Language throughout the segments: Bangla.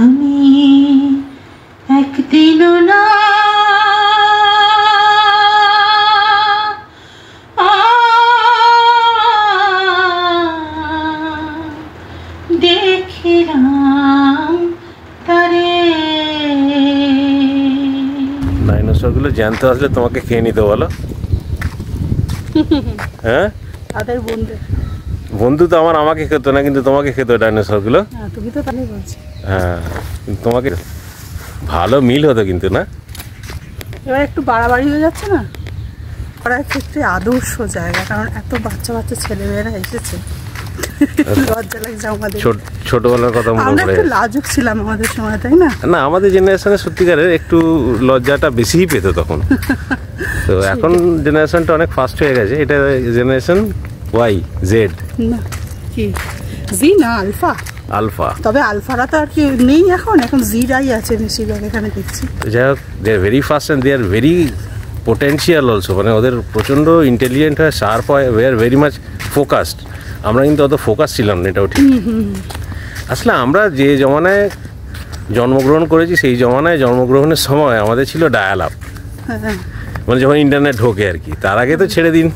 আমি একদিনও না দেখিলাম তারে। ডাইনোসরগুলো জ্যান্ত আসলে তোমাকে খেয়ে নিতে বলো? হ্যাঁ, তাদের বন্ধু তো আমাকে খেতো না, কিন্তু তোমাকে খেতো ডাইনোসরগুলো। তুমি তো তাহলে বলছো। হ্যাঁ, কিন্তু তোমাকে ভালো মিল হতো কিন্তু না? এবার একটু বাড়াবাড়ি হয়ে যাচ্ছে না? পড়ার ক্ষেত্রে আদর্শ জায়গা, কারণ এত বাচ্চা বাচ্চা ছেলেমেয়েরা এসেছে। লজ্জা লাগছে আমাদের, ছোটবেলার কথা মনে আমরা পড়ে। একটু লাজুক ছিলাম আমাদের সময়, তাই না? না, আমাদের জেনারেশনে সত্যিকারের একটু লজ্জাটা বেশিই পেতো তখন। তো এখন জেনারেশনটা অনেক ফাস্ট হয়ে গেছে। এটা জেনারেশন ওয়াই জেড না, কি জি না আলফা? আলফা। তবে আলফারা তো আর কি নেই এখন, এখন জিরাই আছে বেশিরভাগ এখানে দেখছি। যাই হোক, they are very fast and they are very potential also. মানে ওদের প্রচণ্ড ইন্টেলিজেন্ট হয়, শার্প হয়, they are very much focused. আমরা কিন্তু অত ফোকাস ছিলাম না, এটাও ঠিক। আসলে আমরা যে জমানায় জন্মগ্রহণ করেছি, সেই জমানায় জন্মগ্রহণের সময় আমাদের ছিল ডায়াল আপ, মানে যখন ইন্টারনেট ঢোকে আর কি। তার আগে তো ছেড়ে দিন,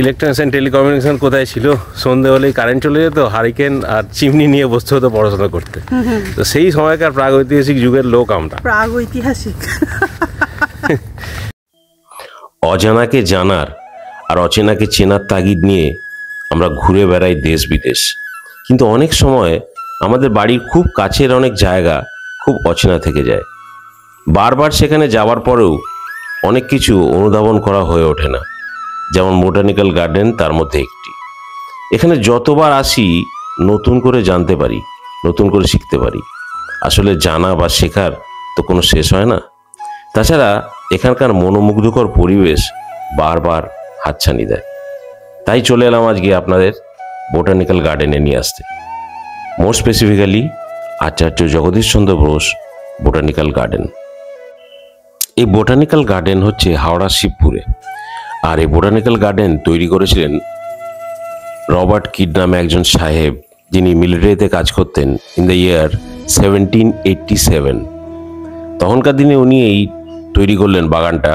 ইলেকট্রনিক্স অ্যান্ড টেলিকমিউনিকেশন কোথায় ছিল? সন্ধে হলেই কারেন্ট চলে যেত, হারিকেন আর চিমনি নিয়ে বসতে হতো পড়াশোনা করতে। তো সেই সময়কার প্রাগৈতিহাসিক যুগের লোক আমরা। প্রাগৈতিহাসিক। অজানাকে জানার আর অচেনাকে চেনার তাগিদ নিয়ে আমরা ঘুরে বেড়াই দেশ বিদেশ, কিন্তু অনেক সময় আমাদের বাড়ির খুব কাছের অনেক জায়গা খুব অচেনা থেকে যায়। বারবার সেখানে যাওয়ার পরেও অনেক কিছু অনুধাবন করা হয়ে ওঠে না, যেমন বোটানিক্যাল গার্ডেন তার মধ্যে একটি। এখানে যতবার আসি নতুন করে জানতে পারি, নতুন করে শিখতে পারি। আসলে জানা বা শেখার তো কোনো শেষ হয় না। তাছাড়া এখানকার মনোমুগ্ধকর পরিবেশ বারবার হাতছানি দেয়। তাই চলে এলাম আজকে আপনাদের বোটানিক্যাল গার্ডেনে নিয়ে আসতে, মোর স্পেসিফিক্যালি আচার্য জগদীশ চন্দ্র বোস বোটানিক্যাল গার্ডেন। এই বোটানিক্যাল গার্ডেন হচ্ছে হাওড়া শিবপুরে। আর এই বোটানিক্যাল গার্ডেন তৈরি করেছিলেন রবার্ট কিড নামে একজন সাহেব, যিনি মিলিটারিতে কাজ করতেন ইন দ্য ইয়ার 1787। তখনকার দিনে উনি এই তৈরি করলেন বাগানটা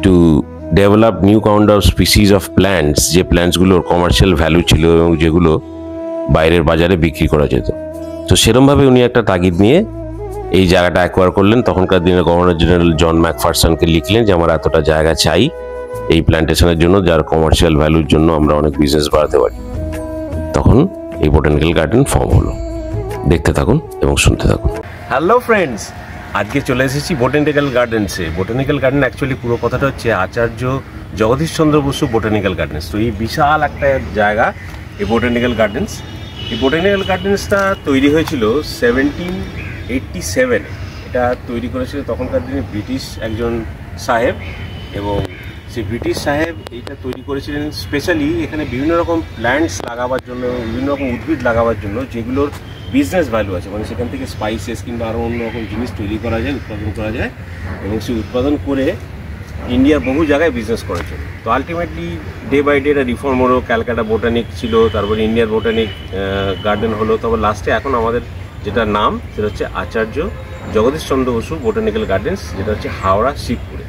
to develop new count of species of plants, যে প্ল্যান্টসগুলোর কমার্শিয়াল ভ্যালু ছিল এবং যেগুলো বাইরের বাজারে বিক্রি করা যেত। তো সেরমভাবে উনি একটা তাগিদ নিয়ে এই জায়গাটা অ্যাকোয়ার করলেন। তখনকার দিনে গভর্নর জেনারেল জন ম্যাকফারসনকে লিখলেন যে আমার এতটা জায়গা চাই এই প্ল্যান্টেশনের জন্য, যার কমার্শিয়াল ভ্যালুর জন্য আমরা অনেক বিজনেস বাড়াতে পারি। তখন এই বোটানিক্যাল গার্ডেন ফর্ম হলো। দেখতে থাকুন এবং শুনতে থাকুন। হ্যালো ফ্রেন্ডস, আজকে চলে এসেছি বোটানিক্যাল গার্ডেন্সে। বোটানিক্যাল গার্ডেন অ্যাকচুয়ালি পুরো কথাটা হচ্ছে আচার্য জগদীশ চন্দ্র বসু বোটানিক্যাল গার্ডেন্স। তো এই বিশাল একটা জায়গা এই বোটানিক্যাল গার্ডেন্স। এই বোটানিক্যাল গার্ডেন্সটা তৈরি হয়েছিল 1787। এটা তৈরি করেছিল তখনকার দিনে ব্রিটিশ একজন সাহেব, এবং সেই ব্রিটিশ সাহেব এইটা তৈরি করেছিলেন স্পেশালি এখানে বিভিন্ন রকম প্ল্যান্টস লাগাবার জন্য, বিভিন্ন রকম উদ্ভিদ লাগাবার জন্য, যেগুলোর বিজনেস ভ্যালু আছে। মানে সেখান থেকে স্পাইসেস কিংবা আরও অন্য রকম জিনিস তৈরি করা যায়, উৎপাদন করা যায়, এবং সেই উৎপাদন করে ইন্ডিয়ার বহু জায়গায় বিজনেস করেছে। তো আলটিমেটলি ডে বাই ডে এটা রিফর্ম হলো। ক্যালকাটা বোটানিক ছিল, তারপরে ইন্ডিয়ার বোটানিক গার্ডেন হলো, তবে লাস্টে এখন আমাদের যেটা নাম সেটা হচ্ছে আচার্য জগদীশ চন্দ্র বসু বোটানিক্যাল গার্ডেন্স, যেটা হচ্ছে হাওড়া শিবপুরে।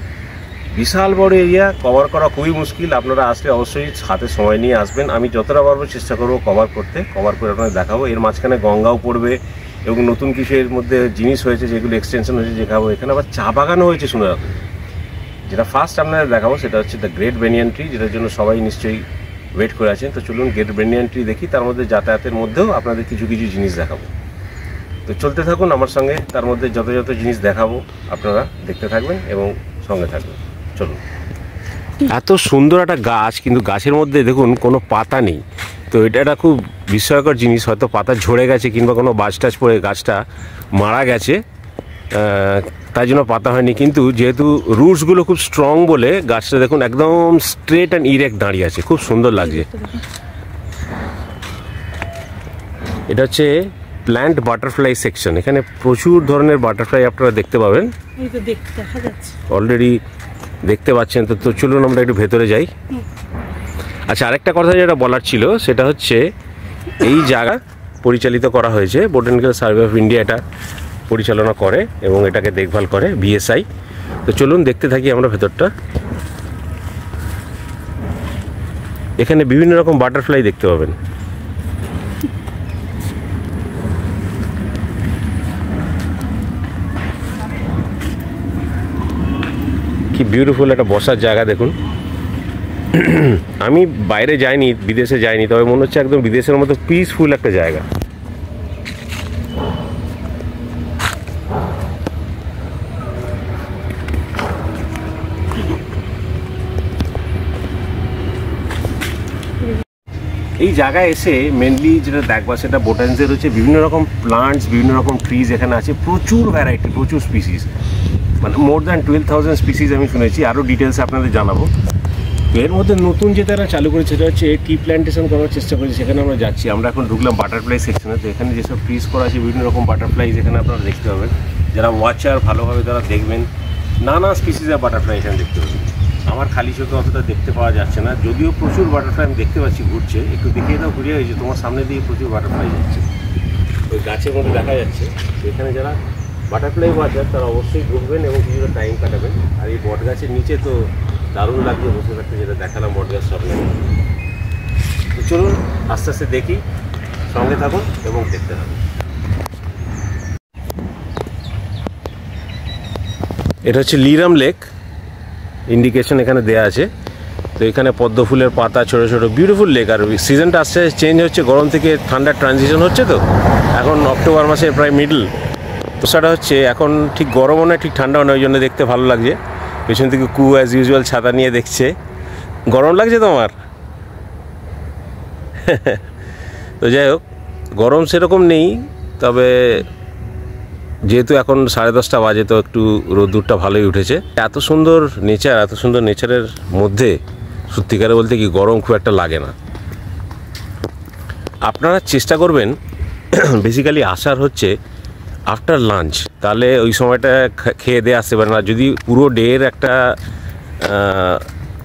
বিশাল বড় এরিয়া, কভার করা খুবই মুশকিল। আপনারা আসলে অবশ্যই হাতে সময় নিয়ে আসবেন। আমি যতটা পারবো চেষ্টা করবো কভার করে আপনাদের দেখাবো। এর মাঝখানে গঙ্গাও পড়বে এবং নতুন কিছু এর মধ্যে জিনিস হয়েছে, যেগুলো এক্সটেনশন হয়েছে দেখাবো। এখানে আবার চা বাগানও হয়েছে শুনে রাখুন। যেটা ফার্স্ট আপনাদের দেখাবো সেটা হচ্ছে দ্য গ্রেট বেনিয়ান ট্রি, যেটার জন্য সবাই নিশ্চয়ই ওয়েট করে আছেন। তো চলুন গ্রেট বেনিয়ান ট্রি দেখি, তার মধ্যে যাতায়াতের মধ্যেও আপনাদের কিছু কিছু জিনিস দেখাবো। তো চলতে থাকুন আমার সঙ্গে, তার মধ্যে যত যত জিনিস দেখাবো আপনারা দেখতে থাকবেন এবং সঙ্গে থাকবেন। চলুন। এত সুন্দর একটা গাছ, কিন্তু গাছের মধ্যে দেখুন কোনো পাতা নেই। তো এটা একটা খুব বিস্ময়কর জিনিস। হয়তো পাতা ঝরে গেছে কিংবা কোনো বাজ টাজ পড়ে গাছটা মারা গেছে, তাই জন্য পাতা হয়নি। কিন্তু যেহেতু রুটসগুলো খুব স্ট্রং বলে গাছটা দেখুন একদম স্ট্রেট অ্যান্ড ইরেক্ট দাঁড়িয়ে আছে, খুব সুন্দর লাগছে। এটা হচ্ছে প্ল্যান্ট বাটারফ্লাই সেকশন। এখানে প্রচুর ধরনের বাটারফ্লাই আপনারা দেখতে পাবেন, অলরেডি দেখতে পাচ্ছেন। তো চলুন আমরা একটু ভেতরে যাই। আচ্ছা, আরেকটা কথা যেটা বলার ছিল সেটা হচ্ছে এই জায়গা পরিচালিত করা হয়েছে। বোটানিক্যাল সার্ভে অফ ইন্ডিয়া এটা পরিচালনা করে এবং এটাকে দেখভাল করে BSI। তো চলুন দেখতে থাকি আমরা ভেতরটা। এখানে বিভিন্ন রকম বাটারফ্লাই দেখতে পাবেন। কি বিউটিফুল একটা বসার জায়গা দেখুন। আমি বাইরে যাইনি, বিদেশে যাইনি, তবে মনে হচ্ছে একদম বিদেশের মতো পিসফুল একটা জায়গা। এই জায়গায় এসে মেনলি যেটা দেখবা সেটা বোটানিক্সের হচ্ছে বিভিন্ন রকম প্লান্টস, বিভিন্ন রকম ট্রিজ এখানে আছে, প্রচুর ভ্যারাইটি, প্রচুর স্পিসিস, মানে মোর দ্যান 12,000 স্পিসিস আমি শুনেছি। আরও ডিটেলসে আপনাদের জানাবো। এর মধ্যে নতুন যেটা তারা চালু করেছে সেটা হচ্ছে টি প্ল্যান্টেশন করার চেষ্টা করেছে, সেখানে আমরা যাচ্ছি। আমরা এখন ঢুকলাম বাটারফ্লাই সেকশনে। তো এখানে যেসব ট্রিজ করা আছে, বিভিন্ন রকম বাটারফ্লাইজ এখানে আপনারা দেখতে পাবেন। যারা ওয়াচার ভালোভাবে তারা দেখবেন, নানা স্পিসিসের বাটারফ্লাই এখানে দেখতে পাবেন। আমার খালি চোখে অতটা দেখতে পাওয়া যাচ্ছে না, যদিও প্রচুর বাটারফ্লাই আমি দেখতে পাচ্ছি ঘুরছে। একটু দেখিয়ে দাও, ঘুরিয়ে হয়েছে তোমার সামনে দিয়ে প্রচুর বাটারফ্লাই যাচ্ছে, ওই গাছের মধ্যে দেখা যাচ্ছে। এখানে যারা বাটারফ্লাই ওয়াচার তারা অবশ্যই ঘুরবেন এবং কিছুটা টাইম কাটাবেন। আর এই বট গাছের নিচে তো দারুণ লাগছে বসে থাকতে, যেটা দেখালাম বট গাছ সামনে। তো চলুন আস্তে আস্তে দেখি, সঙ্গে থাকুন এবং দেখতে থাকুন। এটা হচ্ছে লিরাম লেক, ইন্ডিকেশন এখানে দেয়া আছে। তো এখানে পদ্ম ফুলের পাতা, ছোটো ছোটো বিউটিফুল লেক। আর সিজনটা আস্তে আস্তে চেঞ্জ হচ্ছে, গরম থেকে ঠান্ডার ট্রানজিশন হচ্ছে। তো এখন অক্টোবর মাসের প্রায় মিডল, তো সেটা হচ্ছে এখন ঠিক গরমও নয় ঠিক ঠান্ডাও নয়, ওই জন্য দেখতে ভালো লাগছে। পেছন থেকে অ্যাজ ইউজুয়াল ছাতা নিয়ে দেখছে। গরম লাগছে তোমার? তো যাই হোক, গরম সেরকম নেই, তবে যেহেতু এখন 10:30 বাজে তো একটু রোদ্দুরটা ভালোই উঠেছে। এত সুন্দর নেচার, এত সুন্দর নেচারের মধ্যে সত্যিকারে বলতে কি গরম খুব একটা লাগে না। আপনারা চেষ্টা করবেন বেসিক্যালি আসার হচ্ছে আফটার লাঞ্চ, তাহলে ওই সময়টা খেয়ে দিয়ে আসতে পারেন। আর যদি পুরো ডের একটা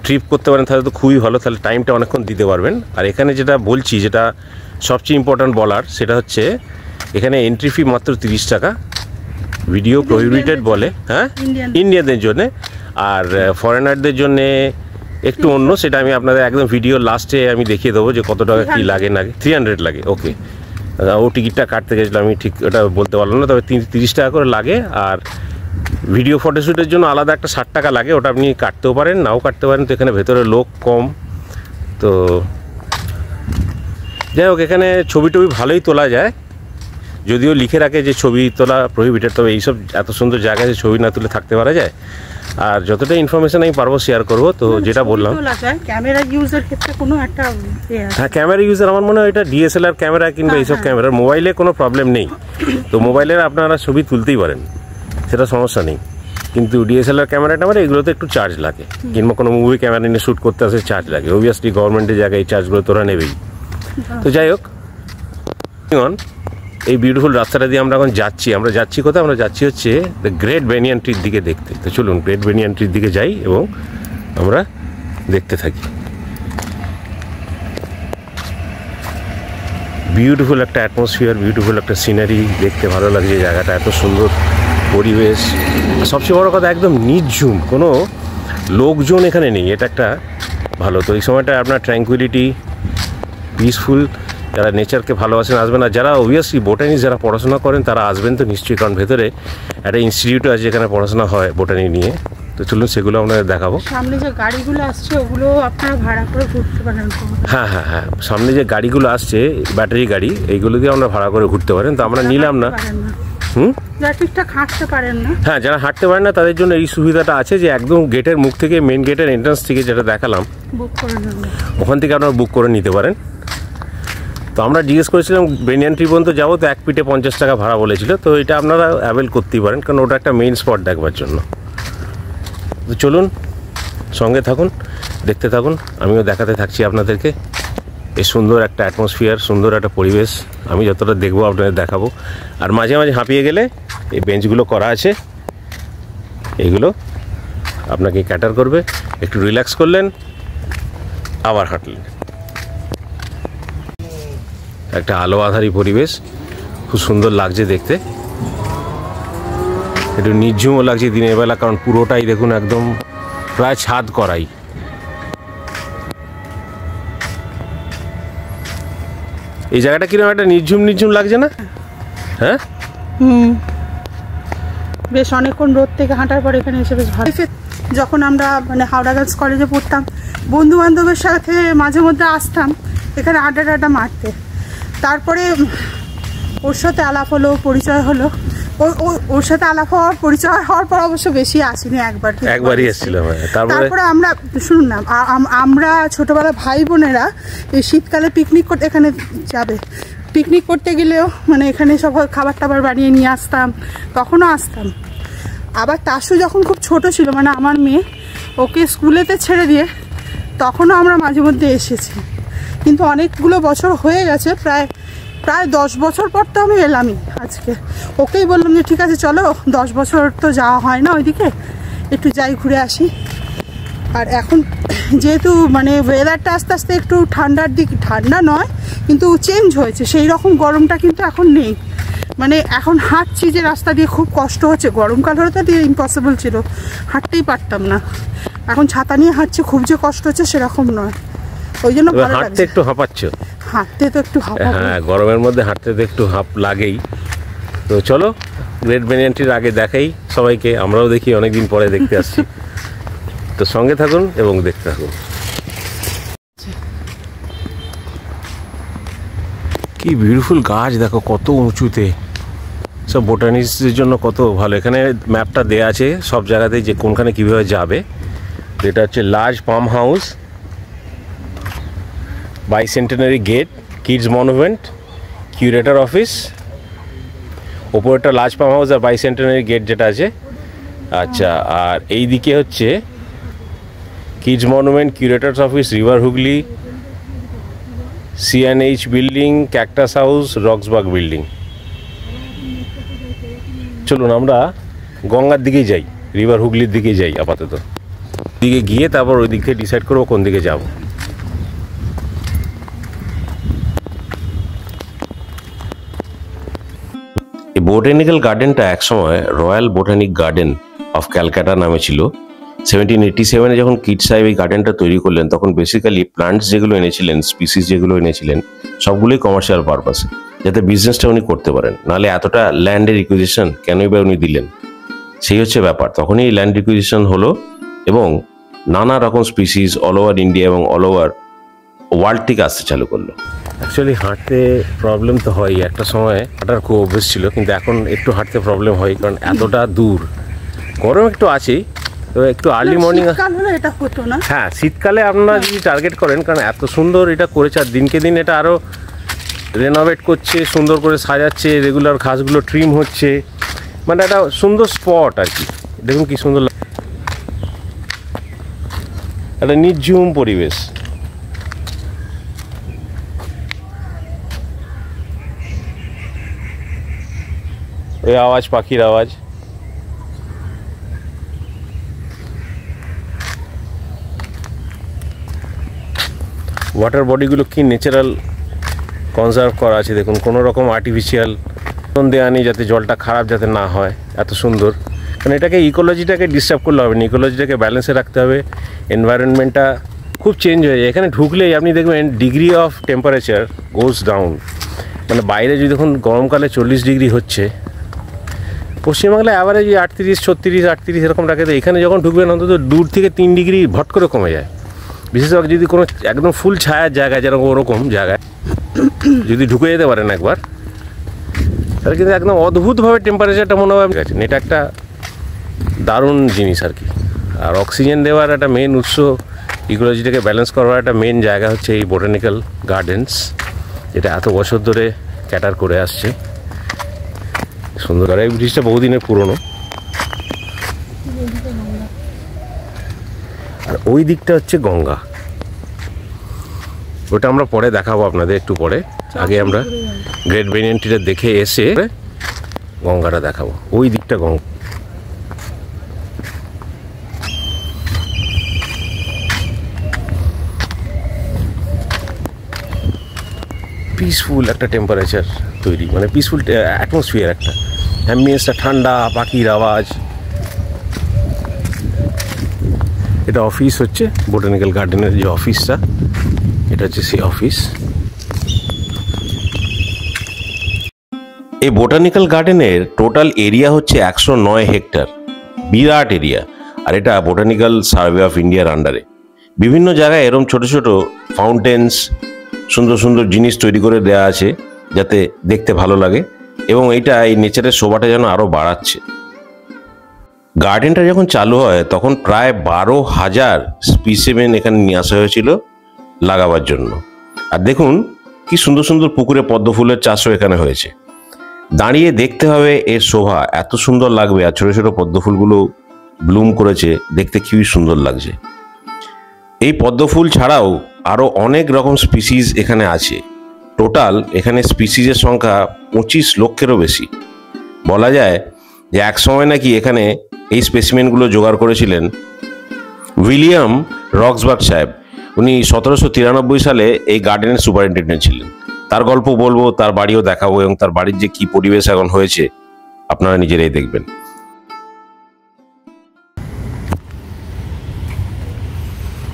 ট্রিপ করতে পারেন তাহলে তো খুবই ভালো, তাহলে টাইমটা অনেকক্ষণ দিতে পারবেন। আর এখানে যেটা বলছি, যেটা সবচেয়ে ইম্পর্ট্যান্ট বলার, সেটা হচ্ছে এখানে এন্ট্রি ফি মাত্র 30 টাকা। ভিডিও প্রহিবিটেড বলে, হ্যাঁ, ইন্ডিয়ানদের জন্যে। আর ফরেনারদের জন্যে একটু অন্য, সেটা আমি আপনাদের একদম ভিডিও লাস্টে আমি দেখিয়ে দেবো যে কত টাকা কী লাগে না। 300 লাগে, ওকে। ও টিকিটটা কাটতে গেছিলো, আমি ঠিক ওটা বলতে পারলাম না, তবে 30 টাকা করে লাগে। আর ভিডিও ফটোশ্যুটের জন্য আলাদা একটা 60 টাকা লাগে, ওটা আপনি কাটতেও পারেন নাও কাটতে পারেন। তো এখানে ভেতরে লোক কম, তো যাই হোক এখানে ছবি টবি ভালোই তোলা যায়, যদিও লিখে রাখে যে ছবি তোলা প্রহিবিটেড। তবে এইসব এত সুন্দর জায়গায় যে ছবি না তুলে থাকতে পারা যায়। আর যতটা ইনফরমেশন আমি পারবো শেয়ার করবো। তো যেটা বললাম, ক্যামেরা ইউজের ক্ষেত্রে কোনো একটা, হ্যাঁ ক্যামেরা ইউজার আমার মনে হয় এটা DSLR ক্যামেরা কিংবা এইসব ক্যামেরা, মোবাইলে কোনো প্রবলেম নেই। তো মোবাইলের আপনারা ছবি তুলতেই পারেন, সেটা সমস্যা নেই। কিন্তু DSLR ক্যামেরাটা আমার এগুলোতে একটু চার্জ লাগে, কিংবা কোনো মুভি ক্যামেরা নিয়ে শ্যুট করতে আসে চার্জ লাগে। অবভিয়াসলি গভর্নমেন্টের জায়গায় এই চার্জগুলো তোরা নেবেই। তো যাই হোক, এই বিউটিফুল রাস্তাটা দিয়ে আমরা এখন যাচ্ছি। আমরা যাচ্ছি কোথায়? আমরা যাচ্ছি হচ্ছে দ্য গ্রেট বেনিয়ান ট্রির দিকে দেখতে। তো চলুন গ্রেট বেনিয়ান ট্রির দিকে যাই এবং আমরা দেখতে থাকি। বিউটিফুল একটা অ্যাটমসফিয়ার, বিউটিফুল একটা সিনারি, দেখতে ভালো লাগছে জায়গাটা, এত সুন্দর পরিবেশ। সবচেয়ে বড় কথা একদম নির্ঝুম, কোনো লোকজন এখানে নেই, এটা একটা ভালো। তো এই সময়টা আপনার ট্র্যাঙ্কুইলিটি, পিসফুল। যারা নেচারকে ভালোবাসেন আসবেন। আর যারা অবভিয়াসলি বোটানি যারা পড়াশোনা করেন তারা আসবেন তো নিশ্চয়ই, কারণ ভেতরে একটা ইনস্টিটিউট আছে যেখানে পড়াশোনা হয় বোটানি নিয়ে। তো চলুন সেগুলো আপনাদের দেখাবো। সামনে যে গাড়িগুলো আসছে ওগুলো আপনারা ভাড়া করে ঘুরতে পারেন। হ্যাঁ হ্যাঁ হ্যাঁ, সামনে যে গাড়িগুলো আসছে ব্যাটারি গাড়ি, এইগুলো দিয়ে আমরা ভাড়া করে ঘুরতে পারেন। তো আমরা নিলাম না। যারা ঠিকঠাক হাঁটতে পারেন না, হ্যাঁ যারা হাঁটতে পারেন না তাদের জন্য এই সুবিধাটা আছে যে একদম গেটের মুখ থেকে, মেন গেটের এন্ট্রান্স থেকে যেটা দেখালাম, বুক করে নেবেন, ওখান থেকে আপনারা বুক করে নিতে পারেন। তো আমরা জিজ্ঞেস করেছিলাম বেনিয়ান ট্রি পর্যন্ত যাবো, তো এক পিঠে 50 টাকা ভাড়া বলেছিল। তো এটা আপনারা অ্যাভেল করতেই পারেন, কারণ ওটা একটা মেইন স্পট দেখবার জন্য। তো চলুন সঙ্গে থাকুন, দেখতে থাকুন, আমিও দেখাতে থাকছি আপনাদেরকে এই সুন্দর একটা অ্যাটমসফিয়ার, সুন্দর একটা পরিবেশ। আমি যতটা দেখবো আপনাদের দেখাবো। আর মাঝে মাঝে হাঁপিয়ে গেলে এই বেঞ্চগুলো করা আছে, এগুলো আপনাকে ক্যাটার করবে, একটু রিল্যাক্স করলেন, আবার হাঁটলেন। একটা আলো আধারি পরিবেশ, খুব সুন্দর লাগছে দেখতে। একটু নির্ঝুমও লাগছে দিনের বেলা, কারণ পুরোটাই দেখুন একদম প্রায় ছাদ করাই। এই জায়গাটা কিরকম একটা নির্ঝুম নির্ঝুম লাগছে না? হ্যাঁ, বেশ অনেকক্ষণ রোদ থেকে হাঁটার পর এখানে এসে বেশ ভালো। যখন আমরা মানে হাওড়া গার্লস কলেজে পড়তাম, বন্ধু বান্ধবের সাথে মাঝে মধ্যে আসতাম এখানে আড্ডা মারতে। তারপরে ওর সাথে আলাপ হলো, পরিচয় হলো। ওর সাথে আলাপ হওয়ার পরিচয় হওয়ার পর অবশ্য বেশি আসিনি, একবারই এসেছিলাম। তারপরে আমরা শুনুন না, আমরা ছোটবেলা ভাই বোনেরা এই শীতকালে পিকনিক করতে এখানে যাবে। পিকনিক করতে গেলেও মানে এখানে সব খাবার টাবার বানিয়ে নিয়ে আসতাম, তখনও আসতাম। আবার তাসু যখন খুব ছোট ছিল, মানে আমার মেয়ে, ওকে স্কুলেতে ছেড়ে দিয়ে তখনও আমরা মাঝে মধ্যে এসেছি। কিন্তু অনেকগুলো বছর হয়ে গেছে, প্রায় 10 বছর পর তো আমি এলামই আজকে। ওকেই বললাম যে ঠিক আছে চলো, 10 বছর তো যাওয়া হয় না ওইদিকে, একটু যাই ঘুরে আসি। আর এখন যেহেতু মানে ওয়েদারটা আস্তে আস্তে একটু ঠান্ডার দিক, ঠান্ডা নয় কিন্তু চেঞ্জ হয়েছে, সেই রকম গরমটা কিন্তু এখন নেই। মানে এখন হাঁটছি যে রাস্তা দিয়ে খুব কষ্ট হচ্ছে। গরমকাল হলে তো ইম্পসিবল ছিল, হাঁটতেই পারতাম না। এখন ছাতা নিয়ে হাঁটছি, খুব যে কষ্ট হচ্ছে সেরকম নয়। ওই জন্য হাঁটতে একটু হাঁপাচ্ছ? হাঁটতে তো একটু হাঁপ, হ্যাঁ, গরমের মধ্যে হাঁটতে তো একটু হাঁপ লাগেই। তো চলো গ্রেট ব্যারিয়ার ট্রির আগে দেখাই সবাইকে, আমরাও দেখি, অনেকদিন পরে দেখতে আসছি। তো সঙ্গে থাকুন এবং দেখতে থাকুন। কি বিউটিফুল গাছ দেখো, কত উঁচুতে, সব বোটানিস্টদের জন্য কত ভালো। এখানে ম্যাপটা দেয়া আছে সব জায়গাতেই যে কোনখানে কীভাবে যাবে। এটা হচ্ছে large palm house, bicentenary gate, kids monument, curator office. ওপরটা লার্জ পাম হাউস আর বাইসেন্টেনারি গেট যেটা আছে। আচ্ছা, আর এই দিকে হচ্ছে kids monument, curator's office, river Hooghly, CNH building, cactus house, Roxburgh building. চলুন আমরা গঙ্গার দিকেই যাই, রিভার হুগলির দিকেই যাই আপাতত। দিকে গিয়ে তারপর ওই দিক থেকে ডিসাইড করবো কোন দিকে যাব। এই বোটানিক্যাল গার্ডেনটা একসময় royal botanic garden of Calcutta নামে ছিল। 1787-এ যখন কিড সাহেব এই গার্ডেনটা তৈরি করলেন, তখন বেসিক্যালি প্লান্টস যেগুলো এনেছিলেন, স্পিসিস যেগুলো এনেছিলেন, সবগুলোই কমার্শিয়াল পারপাসে, যাতে বিজনেসটা উনি করতে পারেন। নাহলে এতটা ল্যান্ডের রিকুইজিশন কেনই বা উনি দিলেন, সেই হচ্ছে ব্যাপার। তখনই এই ল্যান্ড রিকুইজিশন হলো এবং নানা রকম স্পিসিস অল ওভার ইন্ডিয়া এবং অল ওভার ওয়ার্ল্ড থেকে আসতে চালু করলো। অ্যাকচুয়ালি হাঁটতে প্রবলেম তো হয়, একটা সময় হাঁটার খুব অভ্যেস ছিল, কিন্তু এখন একটু হাঁটতে প্রবলেম হয়, কারণ এতটা দূর। গরম একটু আছেই, তো একটু আর্লি মর্নিং এটা হতো না। হ্যাঁ, শীতকালে আপনারা যদি টার্গেট করেন, কারণ এত সুন্দর এটা করেছে, আর দিনকে দিন এটা আরও রেনোভেট করছে, সুন্দর করে সাজাচ্ছে, রেগুলার ঘাসগুলো ট্রিম হচ্ছে, মানে একটা সুন্দর স্পট আর কি। দেখুন কি সুন্দর, একটা নির্ঝুম পরিবেশ। ওই আওয়াজ, পাখির আওয়াজ। ওয়াটার বডিগুলো কি ন্যাচারাল কনজার্ভ করা আছে দেখুন, কোনো রকম আর্টিফিশিয়াল দেওয়া নেই, যাতে জলটা খারাপ যাতে না হয়। এত সুন্দর, কারণ এটাকে ইকোলজিটাকে ডিস্টার্ব করলে হবে না, ইকোলজিটাকে ব্যালেন্সে রাখতে হবে। এনভায়রনমেন্টটা খুব চেঞ্জ হয়ে যায়। এখানে ঢুকলেই আপনি দেখবেন degree of temperature goes down. মানে বাইরে যদি দেখুন গরমকালে 40 ডিগ্রি হচ্ছে, পশ্চিমবাংলায় অ্যাভারেজ 38, 36, 38 এরকম রাখে। তো এখানে যখন ঢুকবেন অন্তত 2 থেকে 3 ডিগ্রি ভট করে কমে যায়। বিশেষ করে যদি কোনো একদম ফুল ছায়ার জায়গায়, যেরকম ওরকম জায়গায় যদি ঢুকে যেতে পারেন একবার, তাহলে কিন্তু একদম অদ্ভুতভাবে টেম্পারেচারটা মনে হয় গেছে। এটা একটা দারুণ জিনিস আর কি। আর অক্সিজেন দেওয়ার একটা মেন উৎস, ইকোলজিটাকে ব্যালেন্স করার একটা মেন জায়গা হচ্ছে এই বোটানিক্যাল গার্ডেন্স, যেটা এত বছর ধরে ক্যাটার করে আসছে। সুন্দর, এই ব্রিজটা বহুদিনের পুরনো। আর ওই দিকটা হচ্ছে গঙ্গা, ওটা আমরা পরে দেখাবো আপনাদের একটু পরে। আগে আমরা গ্রেট ব্যারিয়ার ট্রিটা দেখে এসে গঙ্গাটা দেখাবো। ওই দিকটা গঙ্গা। পিসফুল একটা টেম্পারেচার তৈরি, মানে পিসফুল অ্যাটমসফিয়ার, একটা অ্যাম্বিয়েন্সটা ঠান্ডা, পাখির আওয়াজ। এটা অফিস হচ্ছে বোটানিক্যাল গার্ডেনের যে অফিসটা, এটা হচ্ছে সেই অফিস। এই বোটানিক্যাল গার্ডেনের টোটাল এরিয়া হচ্ছে 109 হেক্টর, বিরাট এরিয়া। আর এটা বোটানিক্যাল সার্ভে অফ ইন্ডিয়ার আন্ডারে। বিভিন্ন জায়গায় এরম ছোট ছোট ফাউন্টেন্স, সুন্দর সুন্দর জিনিস তৈরি করে দেওয়া আছে যাতে দেখতে ভালো লাগে, এবং এইটা এই নেচারের শোভাটা যেন আরও বাড়াচ্ছে। গার্ডেনটা যখন চালু হয় তখন প্রায় 12,000 স্পিসিমেন এখানে নিয়ে আসা হয়েছিল লাগাবার জন্য। আর দেখুন কি সুন্দর সুন্দর পুকুরে পদ্ম ফুলের চাষও এখানে হয়েছে। দাঁড়িয়ে দেখতে হবে এর শোভা, এত সুন্দর লাগবে। আর ছোট ছোট পদ্ম ফুলগুলো ব্লুম করেছে, দেখতে খুবই সুন্দর লাগছে। এই পদ্ম ফুল ছাড়াও আরও অনেক রকম স্পিসিস এখানে আছে। টোটাল এখানে স্পিসিসের সংখ্যা 25 লক্ষেরও বেশি। বলা যায় যে এক সময় নাকি এখানে এই স্পেসিমেনগুলো জোগাড় করেছিলেন উইলিয়াম রক্সবার্গ সাহেব। উনি 1793 সালে এই গার্ডেনের সুপারিনটেন্ডেন্ট ছিলেন। তার গল্প বলবো, তার বাড়িও দেখাবো, এবং তার বাড়ির যে কি পরিবেশ এখন হয়েছে আপনারা নিজেরাই দেখবেন।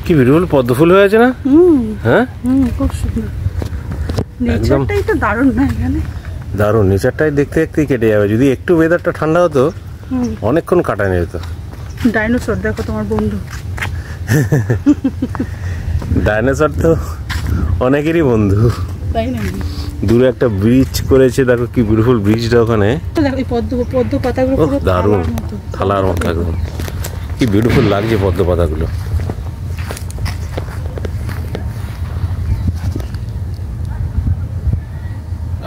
কি বিরল পদ্ম ফুল হয়েছে না? হ্যাঁ, খুব সুন্দর। নেচারটাই তো দারুণ না এখানে? দারুণ, নেচারটাই দেখতে দেখতেই কেটে যাবে। যদি একটু ওয়েদারটা ঠান্ডা হতো অনেকক্ষণ কাটানো যেত। ডাইনোসর দেখো তোমার বন্ধু। ডাইনোসর তো অনেকেরই বন্ধু, তাই না? দূরে একটা ব্রিজ করেছে, দেখো কি বিউটিফুল ব্রিজটা ওখানে। দেখো এই পদ্ম পাতাগুলো পুরো দারুণ, থালার মতো একদম। কি বিউটিফুল লাগছে পদ্ম পাতাগুলো।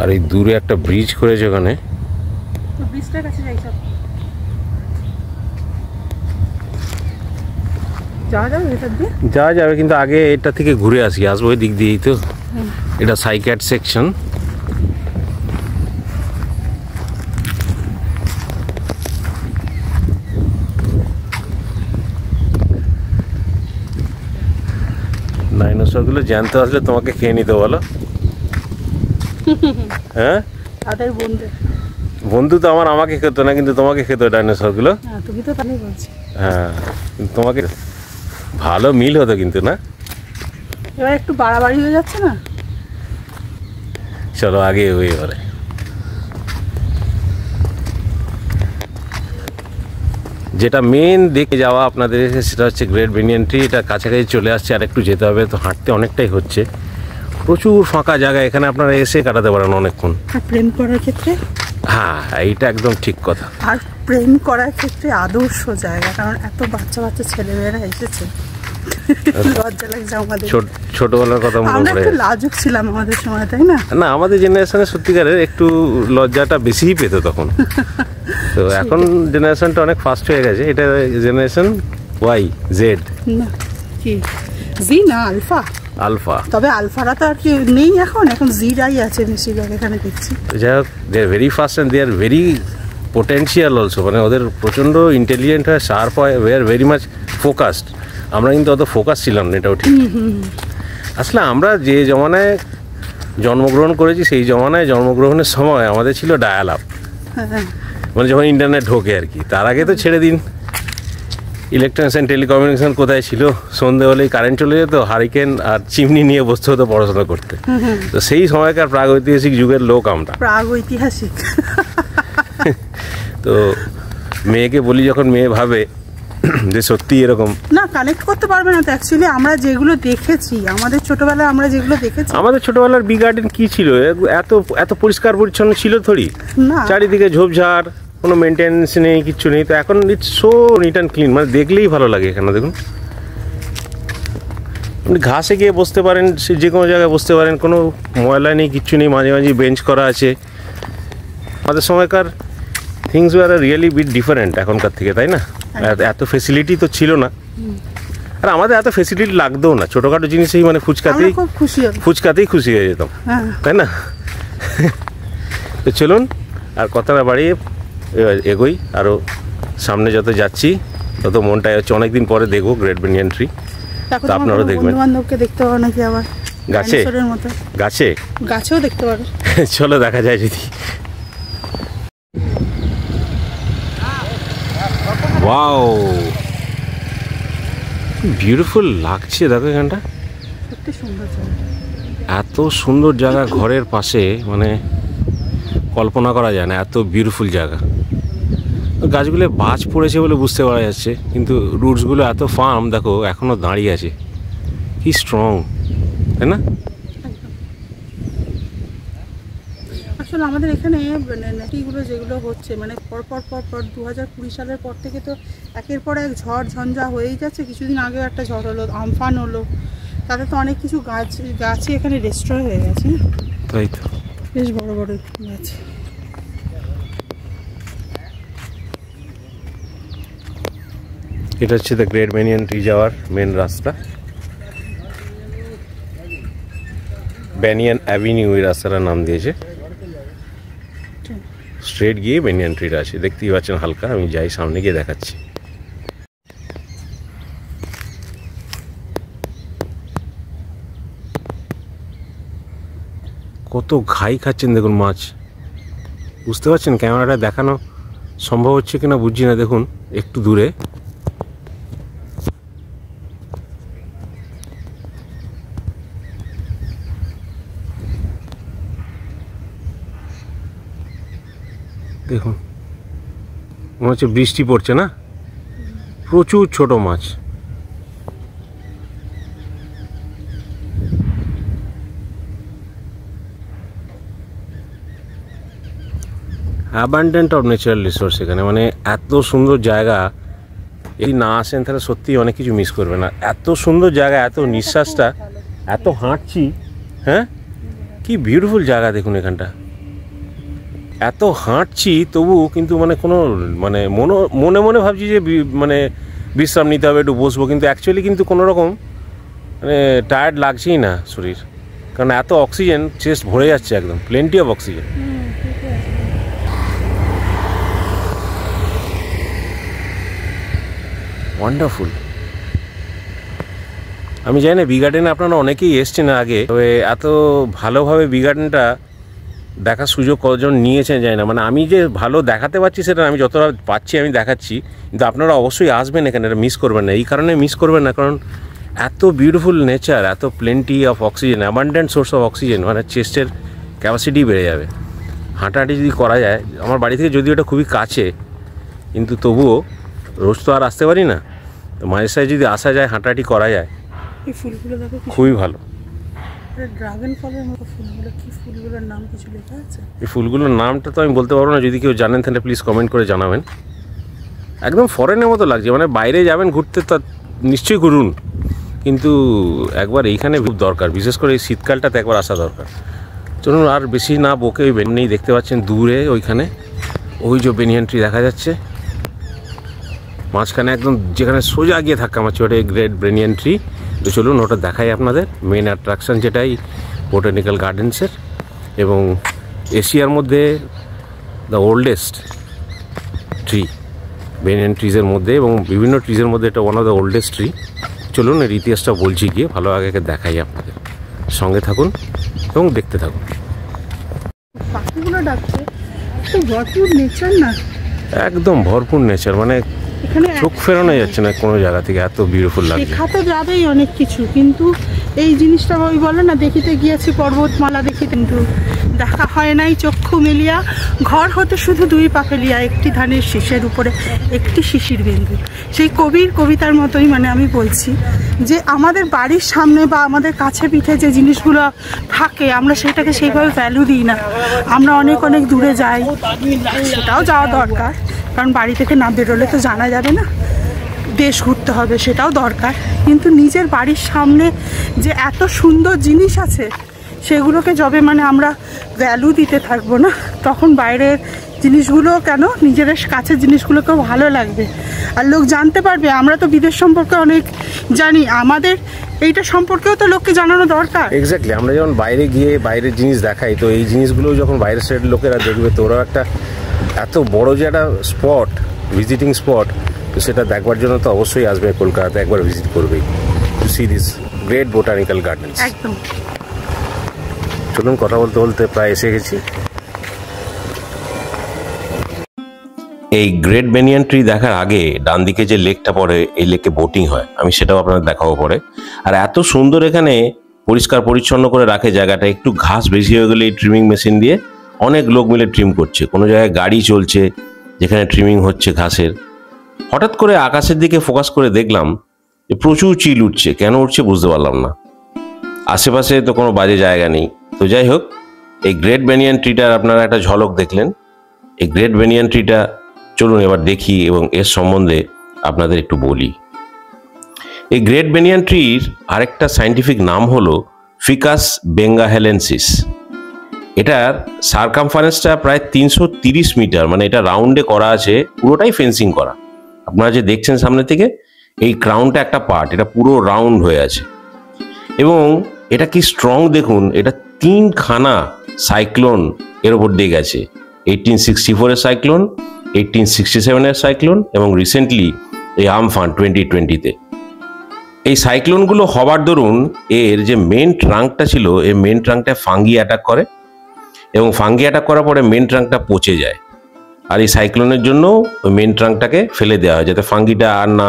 আর এই দূরে একটা ব্রিজ করেছে ওখানে। ব্রিজটার কাছে যাই, সব যাওয়া যাবে ভেতর দিয়ে? যাওয়া যাবে, কিন্তু আগে এটা থেকে ঘুরে আসবো ওই দিক দিয়েই তো। এটা সাইক্যাট সেকশন। ডাইনোসরগুলো জ্যান্ত আসলে তোমাকে খেয়ে নিতে বলো? হ্যাঁ, তাদের বন্ধু তো আমাকে খেতো না, কিন্তু তোমাকে খেত ডাইনোসরগুলো। তুমি তো তাই বলছি। হ্যাঁ, তোমাকে ভালো মিল হতো কিন্তু, না? এবার একটু বাড়াবাড়ি হয়ে যাচ্ছে না? চলো আগে এবারে। যেটা মেন দেখে যাওয়া আপনাদের সেটা হচ্ছে গ্রেট বেনিয়ান ট্রি। এটা কাছাকাছি চলে আসছে, আর একটু যেতে হবে, তো হাঁটতে অনেকটাই হচ্ছে। প্রচুর ফাঁকা জায়গা, এখানে আপনারা এসে কাটাতে পারেন অনেকক্ষণ। প্রেম করার ক্ষেত্রে? হ্যাঁ, এইটা একদম ঠিক কথা। আর প্রেম করার ক্ষেত্রে আদর্শ জায়গা, কারণ এত বাচ্চা বাচ্চা ছেলেমেয়েরা এসেছে। লজ্জা লাগছে আমাদের। ছোটবেলার কথা মনে আমরা একটু লাজুক ছিলাম আমাদের সময়, তাই না? না, আমাদের জেনারেশনে সত্যিকারের একটু লজ্জাটা বেশিই পেত তখন। তো এখন জেনারেশনটা অনেক ফাস্ট হয়ে গেছে। এটা জেনারেশন ওয়াই জেড না, কি জি না আলফা? আলফা। তবে আলফারা তো আর কি নেই এখন জিরাই আছে বেশিরভাগ এখানে দেখছি। যাই হোক, they are very fast and they are very potential also. মানে ওদের প্রচণ্ড ইন্টেলিজেন্ট হয়, শার্প হয়, they are very much focused. আমরা কিন্তু অত ফোকাস ছিলাম না, এটাও ঠিক। আসলে আমরা যে জমানায় জন্মগ্রহণ করেছি, সেই জমানায় জন্মগ্রহণের সময় আমাদের ছিল ডায়াল আপ, মানে যখন ইন্টারনেট ঢোকে আর কি। তার আগে তো ছেড়ে দিন, ইলেকট্রনিক্স অ্যান্ড টেলিকমিউনিকেশন কোথায় ছিল? সন্ধে হলেই কারেন্ট চলে যেত, হারিকেন আর চিমনি নিয়ে বসতে হতো পড়াশোনা করতে। তো সেই সময়কার প্রাগৈতিহাসিক যুগের লোক আমরা। প্রাগৈতিহাসিক। তো মেয়েকে বলি, যখন মেয়ে ভাবে যে সত্যি এরকম, না কানেক্ট করতে পারবে না তো। অ্যাকচুয়ালি আমরা যেগুলো দেখেছি, আমাদের ছোটবেলায় আমরা যেগুলো দেখেছি, আমাদের ছোটবেলার বি গার্ডেন কি ছিল? এত এত পরিষ্কার পরিচ্ছন্ন ছিল থোড়ি? না, চারিদিকে ঝোপঝাড়, কোনো মেনটেন্স নেই, কিচ্ছু নেই। তো এখন it's so neat and clean, মানে দেখলেই ভালো লাগে। এখানে দেখুন, আপনি ঘাসে গিয়ে বসতে পারেন, যে কোনো জায়গায় বসতে পারেন, কোনো ময়লা নেই, কিচ্ছু নেই। মাঝে মাঝে বেঞ্চ করা আছে। আমাদের সময়কার things were really bit different এখনকার থেকে, তাই না? এত ফেসিলিটি তো ছিল না, আর আমাদের এত ফেসিলিটি লাগতো না। ছোটোখাটো জিনিসেই মানে ফুচকাতেই খুশি হয়ে যেতাম, তাই না? তো চলুন আর কথাটা বাড়িয়ে এগোই। আরও সামনে যত যাচ্ছি তত মনটাই হচ্ছে অনেকদিন পরে দেখবো গ্রেট বেনিয়ান ট্রি। তো আপনারাও দেখবেন। বন্ধু বান্ধবকে দেখতে পাবো নাকি আবার? গাছে গাছে গাছেও দেখতে পারো। চলো দেখা যায় যদি। ওয়াও, বিউটিফুল লাগছে, দেখো এখানটা সত্যি সুন্দর জায়গা, এত সুন্দর জায়গা ঘরের পাশে, মানে কল্পনা করা যায় না, এত বিউটিফুল জায়গা। গাছগুলো বাজ পড়েছে বলে বুঝতে পারা যাচ্ছে, কিন্তু রুটসগুলো এত ফার্ম, দেখো এখনো দাঁড়িয়ে আছে, কি স্ট্রং, তাই না? আসলে আমাদের এখানে নেটিগুলো যেগুলো হচ্ছে, মানে পরপর 2020 সালের পর থেকে তো একের পর এক ঝড় ঝঞ্ঝা হয়েই যাচ্ছে। কিছুদিন আগেও একটা ঝড় হলো, আমফান হলো, তাতে তো অনেক কিছু গাছই এখানে ডিস্ট্রয় হয়ে গেছে। তাই তো, বেশ বড় বড় গাছ। এটা হচ্ছে দ্য গ্রেট ব্যানিয়ান ট্রি যাওয়ার মেন রাস্তা, ব্যানিয়ান অ্যাভিনিউ এই রাস্তাটার নাম দিয়েছে। স্ট্রেট গিয়ে ব্যানিয়ান ট্রিটা আছে, দেখতেই পাচ্ছেন হালকা, আমি যাই সামনে গিয়ে দেখাচ্ছি। কত ঘাই খাচ্ছেন দেখুন মাছ, বুঝতে পারছেন? ক্যামেরাটা দেখানো সম্ভব হচ্ছে কিনা বুঝছি না, দেখুন একটু দূরে দেখুন, মনে হচ্ছে বৃষ্টি পড়ছে না, প্রচুর ছোট মাছ। অ্যাবান্ডেন্ট অফ ন্যাচারাল রিসোর্স এখানে, মানে এত সুন্দর জায়গা, এই না আসেন তাহলে সত্যি অনেক কিছু মিস করবে না। এত সুন্দর জায়গা, এত নিঃশ্বাসটা, এত হাঁটছি, হ্যাঁ কি বিউটিফুল জায়গা দেখুন এখানটা। এত হাঁটছি তবু কিন্তু মানে কোনো মানে মনে মনে ভাবছি যে মানে বিশ্রাম নিতে হবে, একটু বসবো, কিন্তু অ্যাকচুয়ালি কিন্তু কোনো রকম মানে টায়ার্ড লাগছেই না শরীর, কারণ এত অক্সিজেন, চেস্ট ভরে যাচ্ছে একদম, প্লেন্টি অফ অক্সিজেন। ওয়ান্ডারফুল। আমি জানি না বি গার্ডেনে আপনারা অনেকেই এসছেন আগে, তবে এত ভালোভাবে বি গার্ডেনটা দেখার সুযোগ কজন নিয়েছেন যায় না। মানে আমি যে ভালো দেখাতে পারছি সেটা আমি যতটা পাচ্ছি আমি দেখাচ্ছি, কিন্তু আপনারা অবশ্যই আসবেন এখানে, এটা মিস করবেন না। এই কারণে মিস করবেন না কারণ এত বিউটিফুল নেচার, এত plenty of oxygen, abundant source of oxygen, মানে চেস্টের ক্যাপাসিটি বেড়ে যাবে হাঁটাহাঁটি যদি করা যায়। আমার বাড়ি থেকে যদিও এটা খুবই কাছে, কিন্তু তবুও রোজ তো আর আসতে পারি না, তো মাঝে সাথে যদি আসা যায়, হাঁটাহাঁটি করা যায়, এই ফুলগুলো দেখো খুবই ভালো। ড্রাগন ফলের মতো ফুলগুলো, কি ফুলগুলোর নাম কিছু লেখা আছে? এই ফুলগুলোর নামটা তো আমি বলতে পারবো না, যদি কেউ জানেন তাহলে প্লিজ কমেন্ট করে জানাবেন। একদম ফরেনের মতো লাগছে, মানে বাইরে যাবেন ঘুরতে তা নিশ্চয়ই ঘুরুন, কিন্তু একবার এইখানে খুব দরকার, বিশেষ করে এই শীতকালটাতে একবার আসা দরকার। চলুন আর বেশি না বকে, ওই বেনিয়ান দেখতে পাচ্ছেন দূরে ওইখানে, ওই যে বেনিয়ান ট্রি দেখা যাচ্ছে মাঝখানে একদম, যেখানে সোজা গিয়ে ধাক্কা মারছে ওটা গ্রেট ব্রেনিয়ান ট্রি। তো চলুন ওটা দেখাই আপনাদের, মেন অ্যাট্রাকশন যেটাই বোটানিক্যাল গার্ডেন্সের, এবং এশিয়ার মধ্যে দ্য ওল্ডেস্ট ট্রি, বেনিয়ান ট্রিজের মধ্যে এবং বিভিন্ন ট্রিজের মধ্যে এটা one of the oldest tree. চলুন এর ইতিহাসটা বলছি গিয়ে, ভালো আগে দেখাই আপনাদের, সঙ্গে থাকুন এবং দেখতে থাকুন। পাখিগুলো ডাকছে, তো ভরপুর নেচার না, একদম ভরপুর নেচার, মানে এখানে চোখ ফেরানো যাচ্ছে না কোনো জায়গা থেকে, এত বিউটিফুল লাগছে। শেখা তো যাবেই অনেক কিছু, কিন্তু এই জিনিসটা ওই বলে না, দেখিতে গিয়েছি পর্বতমালা দেখি, কিন্তু দেখা হয় নাই চক্ষু মেলিয়া, ঘর হতে শুধু দুই পা ফেলিয়া, একটি ধানের শীষের উপরে একটি শিশির বিন্দু। সেই কবির কবিতার মতোই, মানে আমি বলছি যে আমাদের বাড়ির সামনে বা আমাদের কাছে পিঠে যে জিনিসগুলো থাকে, আমরা সেটাকে সেইভাবে ভ্যালু দিই না, আমরা অনেক অনেক দূরে যাই, সেটাও যাওয়া দরকার, কারণ বাড়ি থেকে না বেরোলে তো জানা যাবে না, দেশ ঘুরতে হবে, সেটাও দরকার, কিন্তু নিজের বাড়ির সামনে যে এত সুন্দর জিনিস আছে সেগুলোকে যবে মানে আমরা ভ্যালু দিতে থাকবো না, তখন বাইরের জিনিসগুলো কেন নিজেদের কাছের জিনিসগুলোকেও ভালো লাগবে, আর লোক জানতে পারবে। আমরা তো বিদেশ সম্পর্কে অনেক জানি, আমাদের এইটা সম্পর্কেও তো লোককে জানানো দরকার। এক্স্যাক্টলি, আমরা যখন বাইরে গিয়ে বাইরের জিনিস দেখাই, তো এই জিনিসগুলো যখন বাইরের সাইডের লোকেরা দেখবে, তো ওরাও একটা এত বড় যে একটা স্পট, ভিজিটিং স্পট, তো সেটা দেখবার জন্য তো অবশ্যই আসবে কলকাতাতে, একবার ভিজিট করবেই, to see this great botanical gardens. একদম। চলুন কথা বলতে বলতে প্রায় এসে গেছি। এই গ্রেট বেনিয়ান ট্রি দেখার আগে ডান দিকে যে লেকটা পড়ে, এই লেকে বোটিং হয়, আমি সেটাও আপনাদের দেখাবো পরে। আর এত সুন্দর এখানে পরিষ্কার পরিচ্ছন্ন করে রাখে জায়গাটা। একটু ঘাস বেশি হয়ে গেলে এই ট্রিমিং মেশিন দিয়ে অনেক লোক মিলে ট্রিম করছে। কোনো জায়গায় গাড়ি চলছে যেখানে ট্রিমিং হচ্ছে ঘাসের। হঠাৎ করে আকাশের দিকে ফোকাস করে দেখলাম যে প্রচুর চিল উঠছে। কেন উঠছে বুঝতে পারলাম না। আশেপাশে তো কোনো বাজে জায়গা নেই। তো যাই হোক, এই গ্রেট বেনিয়ান ট্রিটার আপনারা একটা ঝলক দেখলেন। এই গ্রেট বেনিয়ান ট্রিটা চলুন এবার দেখি এবং এর সম্বন্ধে আপনাদের একটু বলি। এই গ্রেট বেনিয়ান ট্রির আরেকটা সায়েন্টিফিক নাম হলো ফিকাস বেঙ্গাহেলেন্সিস। এটার সার্কামফারেন্সটা প্রায় 330 মিটার, মানে এটা রাউন্ডে করা আছে, পুরোটাই ফেন্সিং করা। আপনারা যে দেখছেন সামনে থেকে, এই ক্রাউনটা একটা পার্ট, এটা পুরো রাউন্ড হয়ে আছে। এবং এটা কি স্ট্রং দেখুন, এটা 3খানা সাইক্লোন এর ওপর দিয়ে গেছে। 1864-এর সাইক্লোন, 1867-এর সাইক্লোন এবং রিসেন্টলি এই আমফান 2020-তে। এই সাইক্লোনগুলো হবার দরুন এর যে মেন ট্রাঙ্কটা ছিল, এই মেন ট্রাঙ্কটা ফাঙ্গি অ্যাটাক করে এবং ফাঙ্গি অ্যাটাক করার পরে মেন ট্রাঙ্কটা পচে যায়। আর এই সাইক্লোনের জন্য ওই মেন ট্রাঙ্কটাকে ফেলে দেওয়া হয়, যাতে ফাঙ্গিটা আর না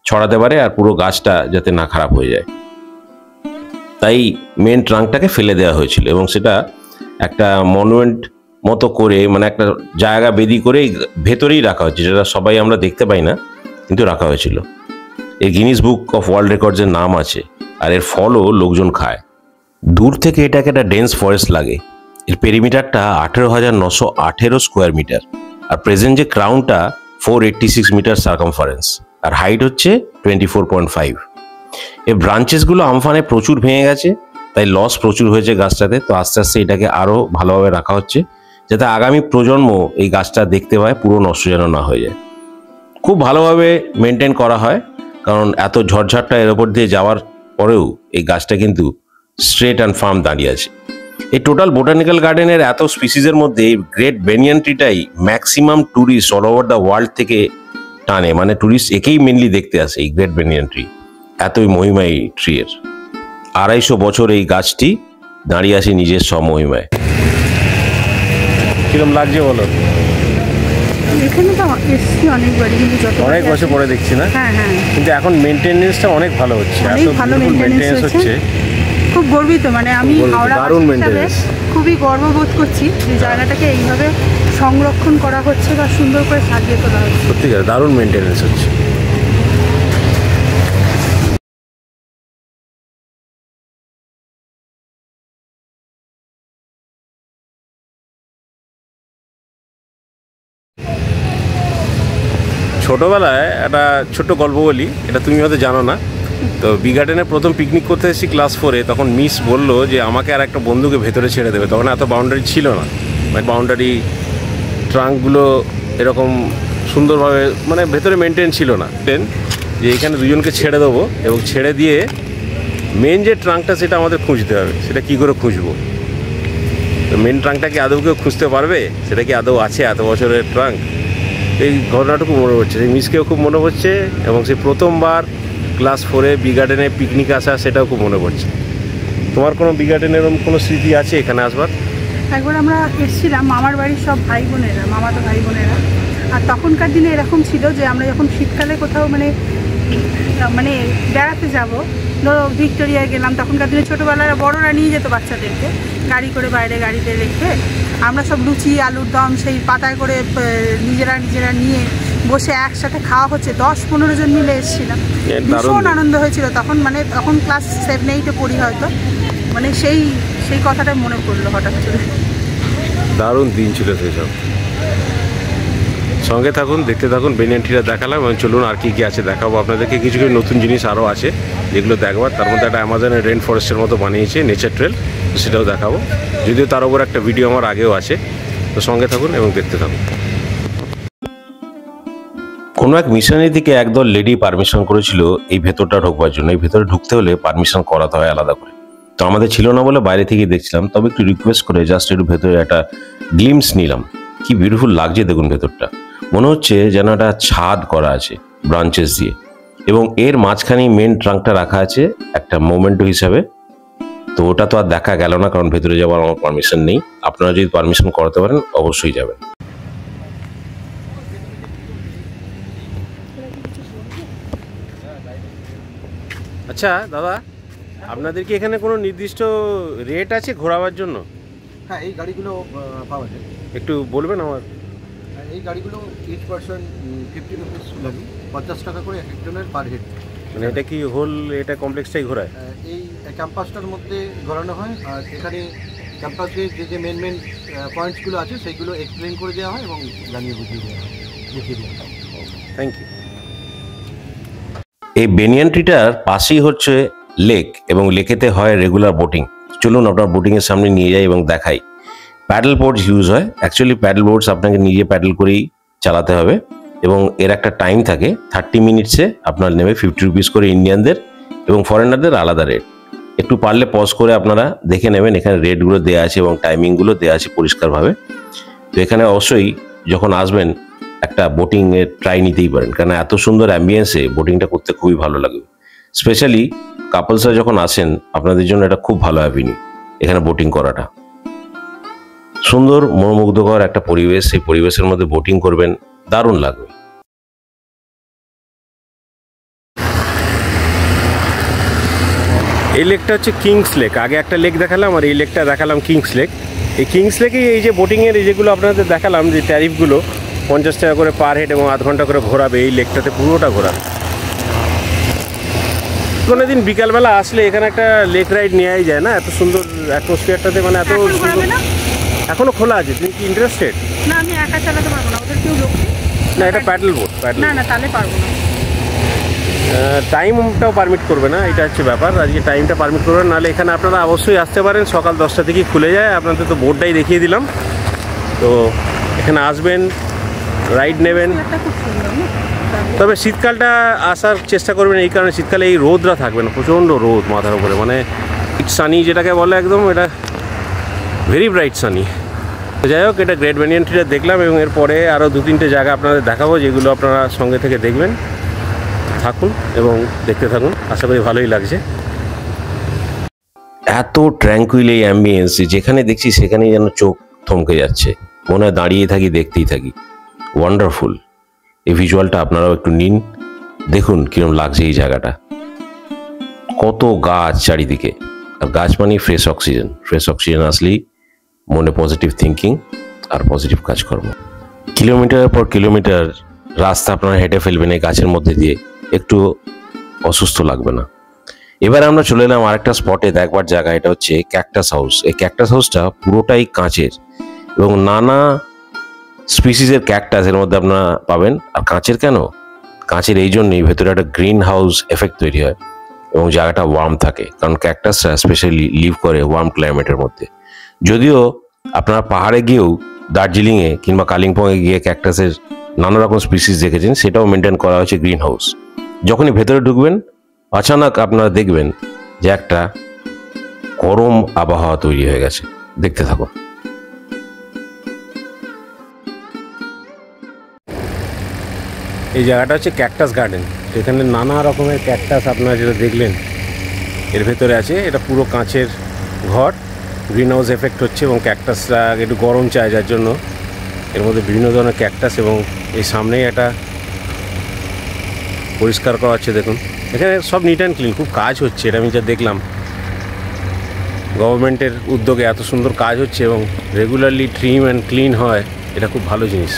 ছড়াতে পারে আর পুরো গাছটা যাতে না খারাপ হয়ে যায়। তাই মেন ট্রাঙ্কটাকে ফেলে দেওয়া হয়েছিল এবং সেটা একটা মনুমেন্ট মতো করে, মানে একটা জায়গা বেদি করে ভেতরেই রাখা হচ্ছে, যেটা সবাই আমরা দেখতে পাই না, কিন্তু রাখা হয়েছিল। এই গিনিস বুক অফ ওয়ার্ল্ড রেকর্ডসের নাম আছে। আর এর ফলও লোকজন খায়। দূর থেকে এটাকে একটা ডেন্স ফরেস্ট লাগে। এর পেরিমিটারটা 18,918 স্কোয়ার মিটার। আর প্রেজেন্ট যে ক্রাউনটা 486 মিটার সার্কামফারেন্স, আর হাইট হচ্ছে 24.5। এই ব্রাঞ্চেসগুলো আমফানে প্রচুর ভেঙে গেছে, তাই লস প্রচুর হয়েছে গাছটাতে। তো আস্তে আস্তে এটাকে আরও ভালোভাবে রাখা হচ্ছে, যাতে আগামী প্রজন্ম এই গাছটা দেখতে পায়, পুরো নষ্ট যেন না হয়ে যায়। খুব ভালোভাবে মেনটেন করা হয়, কারণ এত ঝড়ঝাপটা এর ওপর দিয়ে যাওয়ার পরেও এই গাছটা কিন্তু স্ট্রেট অ্যান্ড ফার্ম দাঁড়িয়ে আছে। এই টোটাল বোটানিক্যাল গার্ডেনের এত স্পিসিসের মধ্যে এই গ্রেট বেনিয়ান ট্রিটাই maximum tourist all over the world থেকে টানে, মানে ট্যুরিস্ট একেই মেনলি দেখতে আসে, এই গ্রেট বেনিয়ান ট্রি। এতই মহিমা এই ট্রি এর। 250 বছর এই গাছটি দাঁড়িয়ে আছে নিজের সব মহিমায়। কিরকম লাগছে বলো? এখানে তো এসছি অনেকবারই, কিন্তু অনেক বছর পরে দেখছি না। হ্যাঁ হ্যাঁ, কিন্তু এখন মেনটেনেন্সটা অনেক ভালো হচ্ছে, অনেক ভালো মেনটেনেন্স হচ্ছে। খুব গর্বিত, মানে আমি হাওড়া হিসাবে খুবই গর্ববোধ করছি যে জায়গাটাকে এইভাবে সংরক্ষণ করা হচ্ছে বা সুন্দর করে সাজিয়ে তোলা হচ্ছে। সত্যিকার দারুণ মেনটেনেন্স হচ্ছে। ছোটোবেলায় একটা ছোট্ট গল্প বলি, এটা তুমি হয়তো জানো না। তো বি গার্ডেনে প্রথম পিকনিক করতে এসেছি ক্লাস 4-এ। তখন মিস বললো যে আমাকে আর একটা বন্ধুকে ভেতরে ছেড়ে দেবে। তখন এত বাউন্ডারি ছিল না, মানে বাউন্ডারি ট্রাঙ্কগুলো এরকম সুন্দরভাবে, মানে ভেতরে মেনটেন ছিল না। যে এখানে দুজনকে ছেড়ে দেবো এবং ছেড়ে দিয়ে মেন যে ট্রাঙ্কটা সেটা আমাদের খুঁজতে হবে। সেটা কী করে খুঁজবো? তো মেন ট্রাঙ্কটা কি আদৌ কেউ খুঁজতে পারবে? সেটা কি আদৌ আছে এত বছরের ট্রাঙ্ক? এই ঘটনাটুকু মনে পড়ছে, সেই মিসকেও খুব মনে পড়ছে এবং সেই প্রথমবার ক্লাস 4-এ বি গার্ডেনে পিকনিক আসা সেটাও খুব মনে পড়ছে। তোমার কোনো বি গার্ডেনের এরকম কোনো স্মৃতি আছে এখানে আসবার? একবার আমরা এসেছিলাম মামার বাড়ির সব ভাই বোনেরা, মামাতো ভাই বোনেরা। আর তখনকার দিনে এরকম ছিল যে আমরা যখন শীতকালে কোথাও মানে বেড়াতে যাব, ধরো ভিক্টোরিয়ায় গেলাম, তখনকার দিনে ছোটোবেলায় বড়রা নিয়ে যেত বাচ্চাদেরকে গাড়ি করে, বাইরে গাড়িতে রেখে আমরা সব লুচি আলুর দম সেই পাতায় করে নিজেরা নিয়ে বসে একসাথে খাওয়া হচ্ছে। 10-15 জন মিলে এসেছিলাম, ভীষণ আনন্দ হয়েছিল তখন। মানে তখন ক্লাস 7-8-এ পড়ি হয়তো, মানে সেই কথাটা মনে পড়লো হঠাৎ করে। দারুণ দিন ছিল সেসব। সঙ্গে থাকুন, দেখতে থাকুন। বেনিয়ান ট্রিটা দেখালাম এবং চলুন আর কি আছে দেখাবো আপনাদেরকে। কিছু কিছু নতুন জিনিস আরও আছে যেগুলো দেখবার। তার মধ্যে একটা অ্যামাজনের রেন ফরেস্টের মতো বানিয়েছে, নেচার ট্রেল, সেটাও দেখাবো। যদিও তার উপর একটা ভিডিও আমার আগেও আছে। তো সঙ্গে থাকুন এবং দেখতে থাকুন। কোনো এক মিশনের দিকে একদল লেডি পারমিশন করেছিল এই ভেতরটা ঢোকবার জন্য। এই ভেতরে ঢুকতে হলে পারমিশন করাতে হয় আলাদা করে। তো আমাদের ছিল না বলে বাইরে থেকে দেখছিলাম, তবে একটু রিকোয়েস্ট করে জাস্ট একটু ভেতরে একটা গ্লিমস নিলাম। কি বিউটিফুল লাগছে দেখুন ভেতরটা। মনে হচ্ছে যেন একটা ছাদ করা আছে ব্রাঞ্চেস দিয়ে, এবং এর মাঝখানেই মেন ট্রাঙ্কটা রাখা আছে একটা মোমেন্টো হিসাবে। তো ওটা তো আর দেখা গেল না, কারণ ভেতরে যাওয়ার আমার পারমিশন নেই। আপনারা যদি পারমিশন করাতে পারেন অবশ্যই যাবেন। আচ্ছা দাদা, আপনাদের কি এখানে কোনো নির্দিষ্ট রেট আছে ঘোরাবার জন্য? হ্যাঁ, এই গাড়িগুলো পাওয়া যায়। একটু বলবেন আমার। এই গাড়িগুলো ইচ পারসন 50 রুপিস লাগে, 50 টাকা করে এক একজনের পার হেড। মানে এটা কি হোল এটা কমপ্লেক্সটাই ঘোরায়? এই ক্যাম্পাসটার মধ্যে ঘোরানো হয়, আর এখানে ক্যাম্পাসে যে মেন পয়েন্টসগুলো আছে সেইগুলো এক্সপ্লেন করে দেওয়া হয় এবং জানিয়ে বুঝিয়ে দেওয়া হয়। Thank you. এই বেনিয়ান ট্রিটার পাশেই হচ্ছে লেক, এবং লেকেতে হয় রেগুলার বোটিং। চলুন আপনার বোটিংয়ের সামনে নিয়ে যাই এবং দেখাই। প্যাডেল বোর্ডস ইউজ হয়। অ্যাকচুয়ালি প্যাডেল বোর্ডস আপনাকে নিজে প্যাডেল করেই চালাতে হবে, এবং এর একটা টাইম থাকে। 30 মিনিটসে আপনার নেবে 50 রুপিস করে ইন্ডিয়ানদের, এবং ফরেনারদের আলাদা রেট। একটু পারলে পজ করে আপনারা দেখে নেবেন, এখানে রেটগুলো দেওয়া আছে এবং টাইমিংগুলো দেওয়া আছে পরিষ্কারভাবে। তো এখানে অবশ্যই যখন আসবেন একটা বোটিংয়ের ট্রাই নিতেই পারেন, কারণ এত সুন্দর অ্যাম্বিয়েন্সে বোটিংটা করতে খুবই ভালো লাগবে। স্পেশালি কাপলসরা যখন আসেন, আপনাদের জন্য এটা খুব ভালো অ্যাভিনিউ এখানে বোটিং করাটা। সুন্দর মনোমুগ্ধকর একটা পরিবেশ, সেই পরিবেশের মধ্যে বোটিং করবেন, দারুণ লাগবে। এই লেকটা হচ্ছে কিংস লেক। আগে একটা লেক দেখালাম, আর এই লেকটা দেখালাম কিংস লেক। এই কিংস লেকে এই যে বোটিংয়ের এই যেগুলো আপনাদের দেখালাম, যে ট্যারিফগুলো 50 টাকা করে পার হেড এবং আধ ঘন্টা করে ঘোরাবে। এই লেকটাতে পুরোটা ঘোরাবে। কোনো দিন বিকালবেলা আসলে এখানে একটা লেক রাইড নেওয়াই যায় না, এত সুন্দর অ্যাটমসফিয়ারটাতে, মানে এত সুন্দর। এখনো খোলা আছে? তুমি কি ইন্টারেস্টেড? না, আমি একা চালাতে পারবো না, ওদের কেউ লোক না, এটা প্যাডেল বোট। না না, তাহলে পারবো না। টাইমটাও পারমিট করবে না, এটা হচ্ছে ব্যাপার। আজকে টাইমটা পারমিট করবেন, নাহলে এখানে আপনারা অবশ্যই আসতে পারেন। সকাল 10টা থেকেই খুলে যায়। আপনাদের তো বোর্ডটাই দেখিয়ে দিলাম। তো এখানে আসবেন, রাইড নেবেন। তবে শীতকালটা আসার চেষ্টা করবেন, এই কারণে শীতকালে এই রোদটা থাকবে না, প্রচণ্ড রোদ মাথার উপরে, মানে সানি যেটাকে বলে একদম, এটা ভেরি ব্রাইট সানি। যাই হোক, এটা গ্রেট বেনিয়ান ট্রিটা দেখলাম, এবং এরপরে আরও 2-3টে জায়গা আপনাদের দেখাবো, যেগুলো আপনারা সঙ্গে থেকে দেখবেন। থাকুন এবং দেখতে থাকুন, আশা করি ভালোই লাগছে। এত ট্র্যাঙ্কুইল এই অ্যাম্বিয়েন্স, যেখানে দেখছি সেখানেই যেন চোখ থমকে যাচ্ছে, মনে হয় দাঁড়িয়ে থাকি, দেখতেই থাকি। ওয়ান্ডারফুল। এই ভিজুয়ালটা আপনারাও একটু নিন, দেখুন কিরম লাগছে এই জায়গাটা। কত গাছ চারিদিকে, আর গাছ মানে ফ্রেশ অক্সিজেন। ফ্রেশ অক্সিজেন আসলেই মনে পজিটিভ থিঙ্কিং আর পজিটিভ কাজকর্ম। কিলোমিটার পর কিলোমিটার রাস্তা আপনারা হেঁটে ফেলবেন এই গাছের মধ্যে দিয়ে, একটু অসুস্থ লাগবে না। এবার আমরা চলে এলাম আরেকটা স্পটে দেখবার জায়গা, এটা হচ্ছে ক্যাকটাস হাউস। এই ক্যাকটাস হাউসটা পুরোটাই কাঁচের, এবং নানা স্পিসিসের ক্যাকটাস এর মধ্যে আপনারা পাবেন। আর কাঁচের কেন? কাঁচের এই জন্যই, ভেতরে একটা গ্রিন হাউস এফেক্ট তৈরি হয় এবং জায়গাটা ওয়ার্ম থাকে, কারণ ক্যাকটাসরা স্পেশালি লিভ করে ওয়ার্ম ক্লাইমেটের মধ্যে। যদিও আপনারা পাহাড়ে গিয়েও, দার্জিলিংয়ে কিংবা কালিম্পংয়ে গিয়ে ক্যাকটাসের নানা রকম স্পিসিস দেখেছেন, সেটাও মেনটেন করা হয়েছে গ্রিন হাউস। যখনই ভেতরে ঢুকবেন, অচানক আপনারা দেখবেন যে একটা গরম আবহাওয়া তৈরি হয়ে গেছে। দেখতে থাকুন। এই জায়গাটা হচ্ছে ক্যাকটাস গার্ডেন। এখানে নানা রকমের ক্যাকটাস আপনারা যেটা দেখলেন এর ভেতরে আছে। এটা পুরো কাঁচের ঘর, গ্রিন হাউস এফেক্ট হচ্ছে, এবং ক্যাকটাসটা একটু গরম চায়, যার জন্য এর মধ্যে বিভিন্ন ধরনের ক্যাকটাস। এবং এই সামনেই একটা পরিষ্কার করা হচ্ছে, দেখুন এখানে সব নিট অ্যান্ড ক্লিন। খুব কাজ হচ্ছে, এটা আমি যা দেখলাম, গভর্নমেন্টের উদ্যোগে এত সুন্দর কাজ হচ্ছে এবং রেগুলারলি ট্রিম অ্যান্ড ক্লিন হয়, এটা খুব ভালো জিনিস।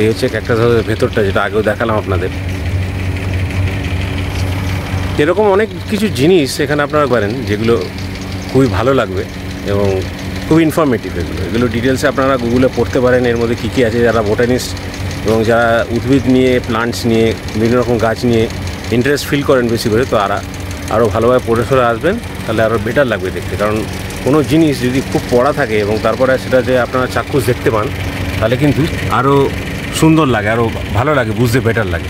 এই হচ্ছে ক্যাকটাস হাউসের ভেতরটা, যেটা আগেও দেখালাম আপনাদের। এরকম অনেক কিছু জিনিস এখানে আপনারা পারেন, যেগুলো খুবই ভালো লাগবে এবং খুব ইনফরমেটিভ। এগুলো ডিটেলসে আপনারা গুগলে পড়তে পারেন, এর মধ্যে কী কী আছে। যারা বোটানিস্ট এবং যারা উদ্ভিদ নিয়ে, প্লান্টস নিয়ে, বিভিন্ন রকম গাছ নিয়ে ইন্টারেস্ট ফিল করেন বেশি করে, তো আরও ভালোভাবে পড়ে সরে আসবেন, তাহলে আরও বেটার লাগবে দেখতে। কারণ কোনো জিনিস যদি খুব পড়া থাকে এবং তারপরে সেটা যে আপনারা চাক্ষুষ দেখতে পান, তাহলে কিন্তু আরও সুন্দর লাগে, আরও ভালো লাগে, বুঝতে বেটার লাগে।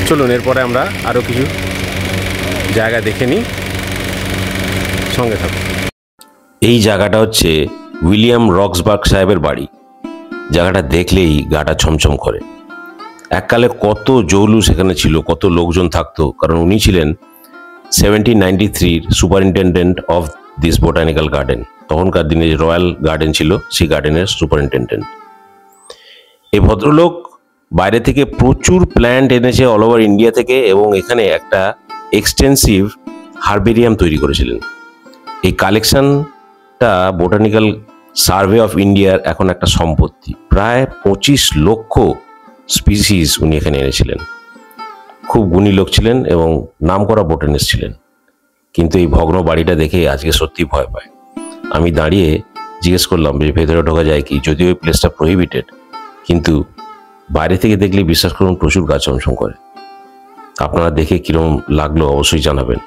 চলুন এরপরে আমরা আরও কিছু জায়গা দেখে নিই, সঙ্গে থাকুন। এই জায়গাটা হচ্ছে উইলিয়াম রক্সবার্গ সাহেবের বাড়ি। জায়গাটা দেখলেই গাটা ছমছম করে। এককালে কত জৌলুস এখানে ছিল, কত লোকজন থাকতো, কারণ উনি ছিলেন 1793 superintendent of this botanical garden. তখনকার দিনে যে রয়্যাল গার্ডেন ছিল সেই গার্ডেনের সুপারিনটেন্ডেন্ট। এই ভদ্রলোক বাইরে থেকে প্রচুর প্ল্যান্ট এনেছে অল ওভার ইন্ডিয়া থেকে, এবং এখানে একটা এক্সটেন্সিভ হার্বেরিয়াম তৈরি করেছিলেন। এই কালেকশনটা বোটানিক্যাল সার্ভে অফ ইন্ডিয়ার এখন একটা সম্পত্তি। প্রায় 25 লক্ষ স্পিসিস উনি এখানে এনেছিলেন। খুব গুণী লোক ছিলেন এবং নামকরা বোটানিস্ট ছিলেন। কিন্তু এই ভগ্ন বাড়িটা দেখে আজকে সত্যি ভয় পায়। আমি দাঁড়িয়ে জিজ্ঞেস করলাম যে ভেতরে ঢোকা যায় কি, যদিও এই প্লেসটা প্রহিবিটেড, কিন্তু বাইরে থেকে দেখলে বিশ্বাস করুন প্রচুর গাছ চমচম করে। আপনারা দেখে কিরকম লাগলো অবশ্যই জানাবেন।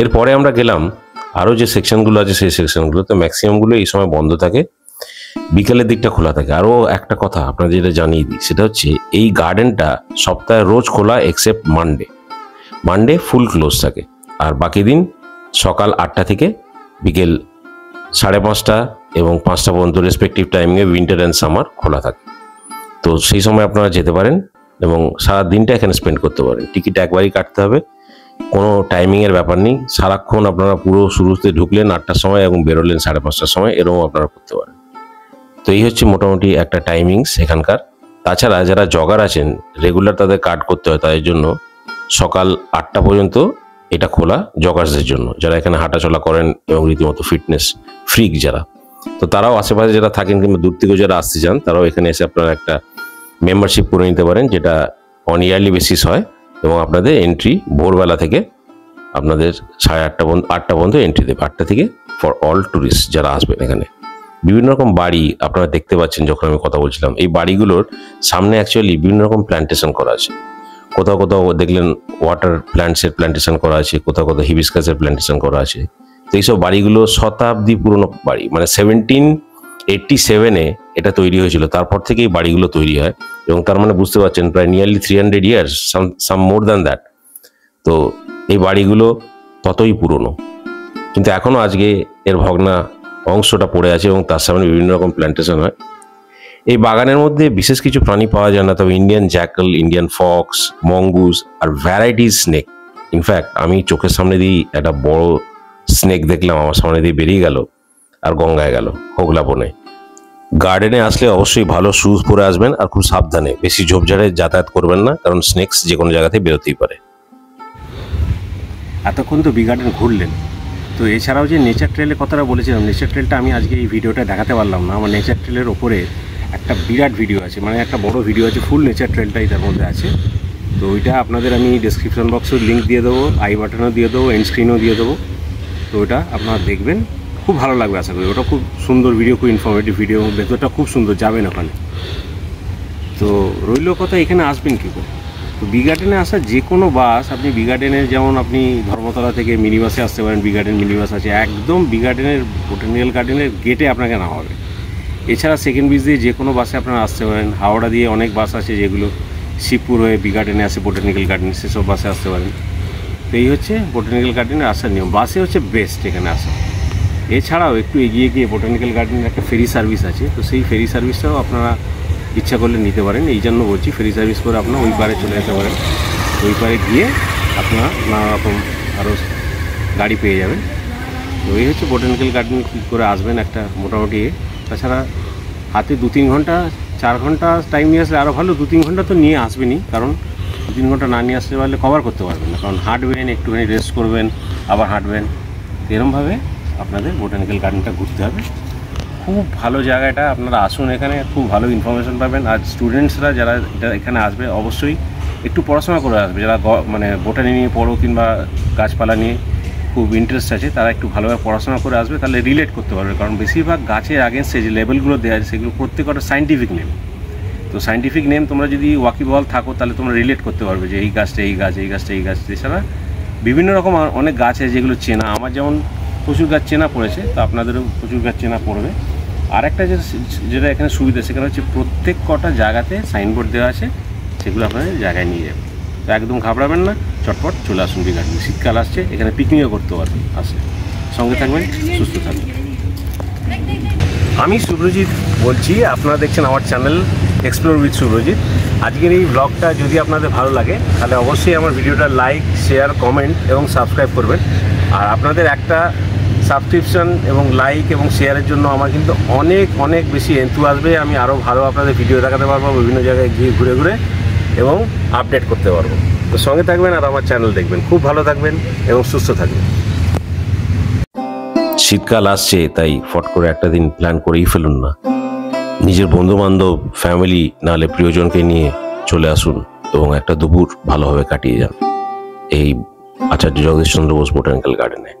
এরপরে আমরা গেলাম আরও যে সেকশনগুলো আছে সেই সেকশনগুলো, তো ম্যাক্সিমামগুলো এই সময় বন্ধ থাকে, বিকেলের দিকটা খোলা থাকে। আরও একটা কথা আপনাদের যেটা জানিয়ে দিই, সেটা হচ্ছে এই গার্ডেনটা সপ্তাহে রোজ খোলা এক্সেপ্ট মানডে ফুল ক্লোজ থাকে, আর বাকি দিন সকাল 8টা থেকে বিকেল 5:30 এবং 5টা পর্যন্ত রেসপেক্টিভ টাইমিংয়ে উইন্টার অ্যান্ড সামার খোলা থাকে। তো সেই সময় আপনারা যেতে পারেন এবং সারা দিনটা এখানে স্পেন্ড করতে পারেন। টিকিট একবারই কাটতে হবে, কোনো টাইমিংয়ের ব্যাপার নেই। সারাক্ষণ আপনারা পুরো শুরুতে ঢুকলেন 8টার সময় এবং বেরোলেন 5:30টার সময়, এরকম আপনারা করতে পারেন। তো এই হচ্ছে মোটামুটি একটা টাইমিংস এখানকার। তাছাড়া যারা জগার আছেন রেগুলার তাদের কার্ড করতে হয়, তাদের জন্য সকাল 8টা পর্যন্ত এটা খোলা জগার্সদের জন্য, যারা এখানে হাঁটাচলা করেন এবং রীতিমতো ফিটনেস ফ্রিক যারা। তো তারাও আশেপাশে যারা থাকেন কিংবা দূর থেকে যারা আসতে চান তারাও এখানে এসে আপনারা একটা মেম্বারশিপ করে নিতে পারেন, যেটা অন ইয়ারলি বেসিস হয়, এবং আপনাদের এন্ট্রি ভোরবেলা থেকে আপনাদের 8টা পর্যন্ত এন্ট্রি দেবে, 8টা থেকে ফর অল ট্যুরিস্ট যারা আসবেন এখানে। বিভিন্ন রকম বাড়ি আপনারা দেখতে পাচ্ছেন যখন আমি কথা বলছিলাম। এই বাড়িগুলোর সামনে অ্যাকচুয়ালি বিভিন্ন রকম প্ল্যান্টেশন করা আছে। কোথাও কোথাও দেখলেন ওয়াটার প্ল্যান্টসের প্ল্যান্টেশন করা আছে, কোথাও কোথাও হিবিস্কাসের প্ল্যান্টেশন করা আছে। তো এইসব বাড়িগুলো শতাব্দী পুরনো বাড়ি, মানে 1787-এ এটা তৈরি হয়েছিল, তারপর থেকেই বাড়িগুলো তৈরি হয়, এবং তার মানে বুঝতে পারছেন প্রায় nearly 300 years, some more than that. তো এই বাড়িগুলো ততই পুরনো, কিন্তু এখনও আজকে এর ভগ্না অংশটা পড়ে আছে এবং তার সামনে বিভিন্ন রকম প্ল্যান্টেশন হয়। এই বাগানের মধ্যে বিশেষ কিছু প্রাণী পাওয়া যায় না, তবে Indian jackal, Indian fox, mongoose আর ভ্যারাইটিস স্নেক। ইনফ্যাক্ট আমি চোখের সামনে দিয়ে একটা বড় স্নেক দেখলাম, আমার সামনে দিয়ে বেরিয়ে গেল আর গঙ্গায় গেল হোগলাপনে। গার্ডেনে আসলে অবশ্যই ভালো শুজ পরে আসবেন আর খুব সাবধানে, বেশি ঝোপঝাড়ে যাতায়াত করবেন না, কারণ স্নেকস যে কোনো জায়গাতে বেরোতেই পারে। এতক্ষণ তো বি গার্ডেন ঘুরলেন, তো এছাড়াও যে নেচার ট্রেলের কথাটা বলেছিলাম, নেচার ট্রেলটা আমি আজকে এই ভিডিওটা দেখাতে পারলাম না। আমার নেচার ট্রেলের ওপরে একটা বিরাট ভিডিও আছে, মানে একটা বড় ভিডিও আছে, ফুল নেচার ট্রেলটাই তার মধ্যে আছে। তো ওইটা আপনাদের আমি ডেসক্রিপশন বক্সেও লিঙ্ক দিয়ে দেবো, আই বাটনও দিয়ে দেবো, এন্ড স্ক্রিনও দিয়ে দেবো। তো ওটা আপনারা দেখবেন, খুব ভালো লাগবে আশা করি। ওটা খুব সুন্দর ভিডিও, খুব ইনফরমেটিভ ভিডিও, ভেতরটা খুব সুন্দর, যাবেন ওখানে। তো রইল কথা এখানে আসবেন কী করে। তো বি গার্ডেনে আসা যে কোনো বাস, আপনি বি গার্ডেনে যেমন আপনি ধর্মতলা থেকে মিনি বাসে আসতে পারেন, বি গার্ডেন মিনি বাস আছে, একদম বি গার্ডেনের বোটানিক্যাল গার্ডেনের গেটে আপনাকে নামা হবে। এছাড়া সেকেন্ড ব্রিজ দিয়ে যে কোনো বাসে আপনারা আসতে পারেন। হাওড়া দিয়ে অনেক বাস আছে যেগুলো শিবপুর হয়ে বি গার্ডেনে আসে, বোটানিক্যাল গার্ডেন, সেসব বাসে আসতে পারেন। তো এই হচ্ছে বোটানিক্যাল গার্ডেনে আসার নিয়ম, বাসে হচ্ছে বেস্ট এখানে আসা। এছাড়াও একটু এগিয়ে গিয়ে বোটানিক্যাল গার্ডেনের একটা ফেরি সার্ভিস আছে, তো সেই ফেরি সার্ভিসটাও আপনারা ইচ্ছা করলে নিতে পারেন। এই জন্য বলছি, ফেরি সার্ভিস করে আপনারা ওই পারে চলে যেতে পারেন, ওই পারে গিয়ে আপনারা নানা রকম আরও গাড়ি পেয়ে যাবেন। তো এই হচ্ছে বোটানিক্যাল গার্ডেন কী করে আসবেন একটা মোটামুটি। তাছাড়া হাতে 2-3 ঘন্টা 4 ঘন্টা টাইম নিয়ে আসলে আরও ভালো। 2-3 ঘন্টা তো নিয়ে আসবেনই, কারণ 2-3 ঘন্টা না নিয়ে আসতে পারলে কভার করতে পারবেন না, কারণ হাঁটবেন, একটুখানি রেস্ট করবেন, আবার হাঁটবেন। এরকমভাবে আপনাদের বোটানিক্যাল গার্ডেনটা ঘুরতে হবে। খুব ভালো জায়গাটা, আপনারা আসুন, এখানে খুব ভালো ইনফরমেশন পাবেন। আর স্টুডেন্টসরা যারা এখানে আসবে অবশ্যই একটু পড়াশোনা করে আসবে, যারা মানে বোটানি নিয়ে পড়ো কিংবা গাছপালা নিয়ে খুব ইন্টারেস্ট আছে, তারা একটু ভালোভাবে পড়াশোনা করে আসবে, তাহলে রিলেট করতে পারবে। কারণ বেশিরভাগ গাছের আগেনস্টে যে লেভেলগুলো দেওয়া আছে সেগুলো প্রত্যেকটা সাইন্টিফিক নেম। তো সাইন্টিফিক নেম তোমরা যদি ওয়াকিবহাল থাকো তাহলে তোমরা রিলেট করতে পারবে যে এই গাছটা এই গাছ, এই গাছটা এই গাছ। এছাড়া বিভিন্ন রকম অনেক গাছ আছে যেগুলো চেনা, আমার যেমন প্রচুর গাছ চেনা পড়েছে, তো আপনাদেরও প্রচুর গাছ চেনা পড়বে। আর একটা যেটা এখানে সুবিধা, সেখানে হচ্ছে প্রত্যেক কটা জায়গাতে সাইনবোর্ড দেওয়া আছে, সেগুলো আপনাদের জায়গায় নিয়ে যাবে। তো একদম ঘাবড়াবেন না, চটপট চলে আসুন বি গার্ডেনে। শীতকাল আসছে, এখানে পিকনিকও করতে পারবেন, আসে সঙ্গে থাকবেন, সুস্থ থাকবেন। আমি সুব্রজিৎ বলছি, আপনারা দেখছেন আমার চ্যানেল এক্সপ্লোর উইথ সুব্রজিৎ। আজকের এই ব্লগটা যদি আপনাদের ভালো লাগে তাহলে অবশ্যই আমার ভিডিওটা লাইক, শেয়ার, কমেন্ট এবং সাবস্ক্রাইব করবেন। আর আপনাদের একটা সাবস্ক্রিপশন এবং লাইক এবং শেয়ারের জন্য আমার কিন্তু অনেক অনেক বেশি এন্থু আসবে। আমি আরও ভালো আপনাদের ভিডিও দেখাতে পারবো, বিভিন্ন জায়গায় গিয়ে ঘুরে ঘুরে এবং আপডেট করতে পারবো। তো সঙ্গে থাকবেন আর আমার চ্যানেল দেখবেন। খুব ভালো থাকবেন এবং সুস্থ থাকবেন। শীতকাল আসছে, তাই ফট করে একটা দিন প্ল্যান করেই ফেলুন না। নিজের বন্ধুবান্ধব, ফ্যামিলি নাহলে প্রিয়জনকে নিয়ে চলে আসুন এবং একটা দুপুর ভালোভাবে কাটিয়ে যান এই আচার্য জগদীশ চন্দ্র বোস বোটানিক্যাল গার্ডেনে।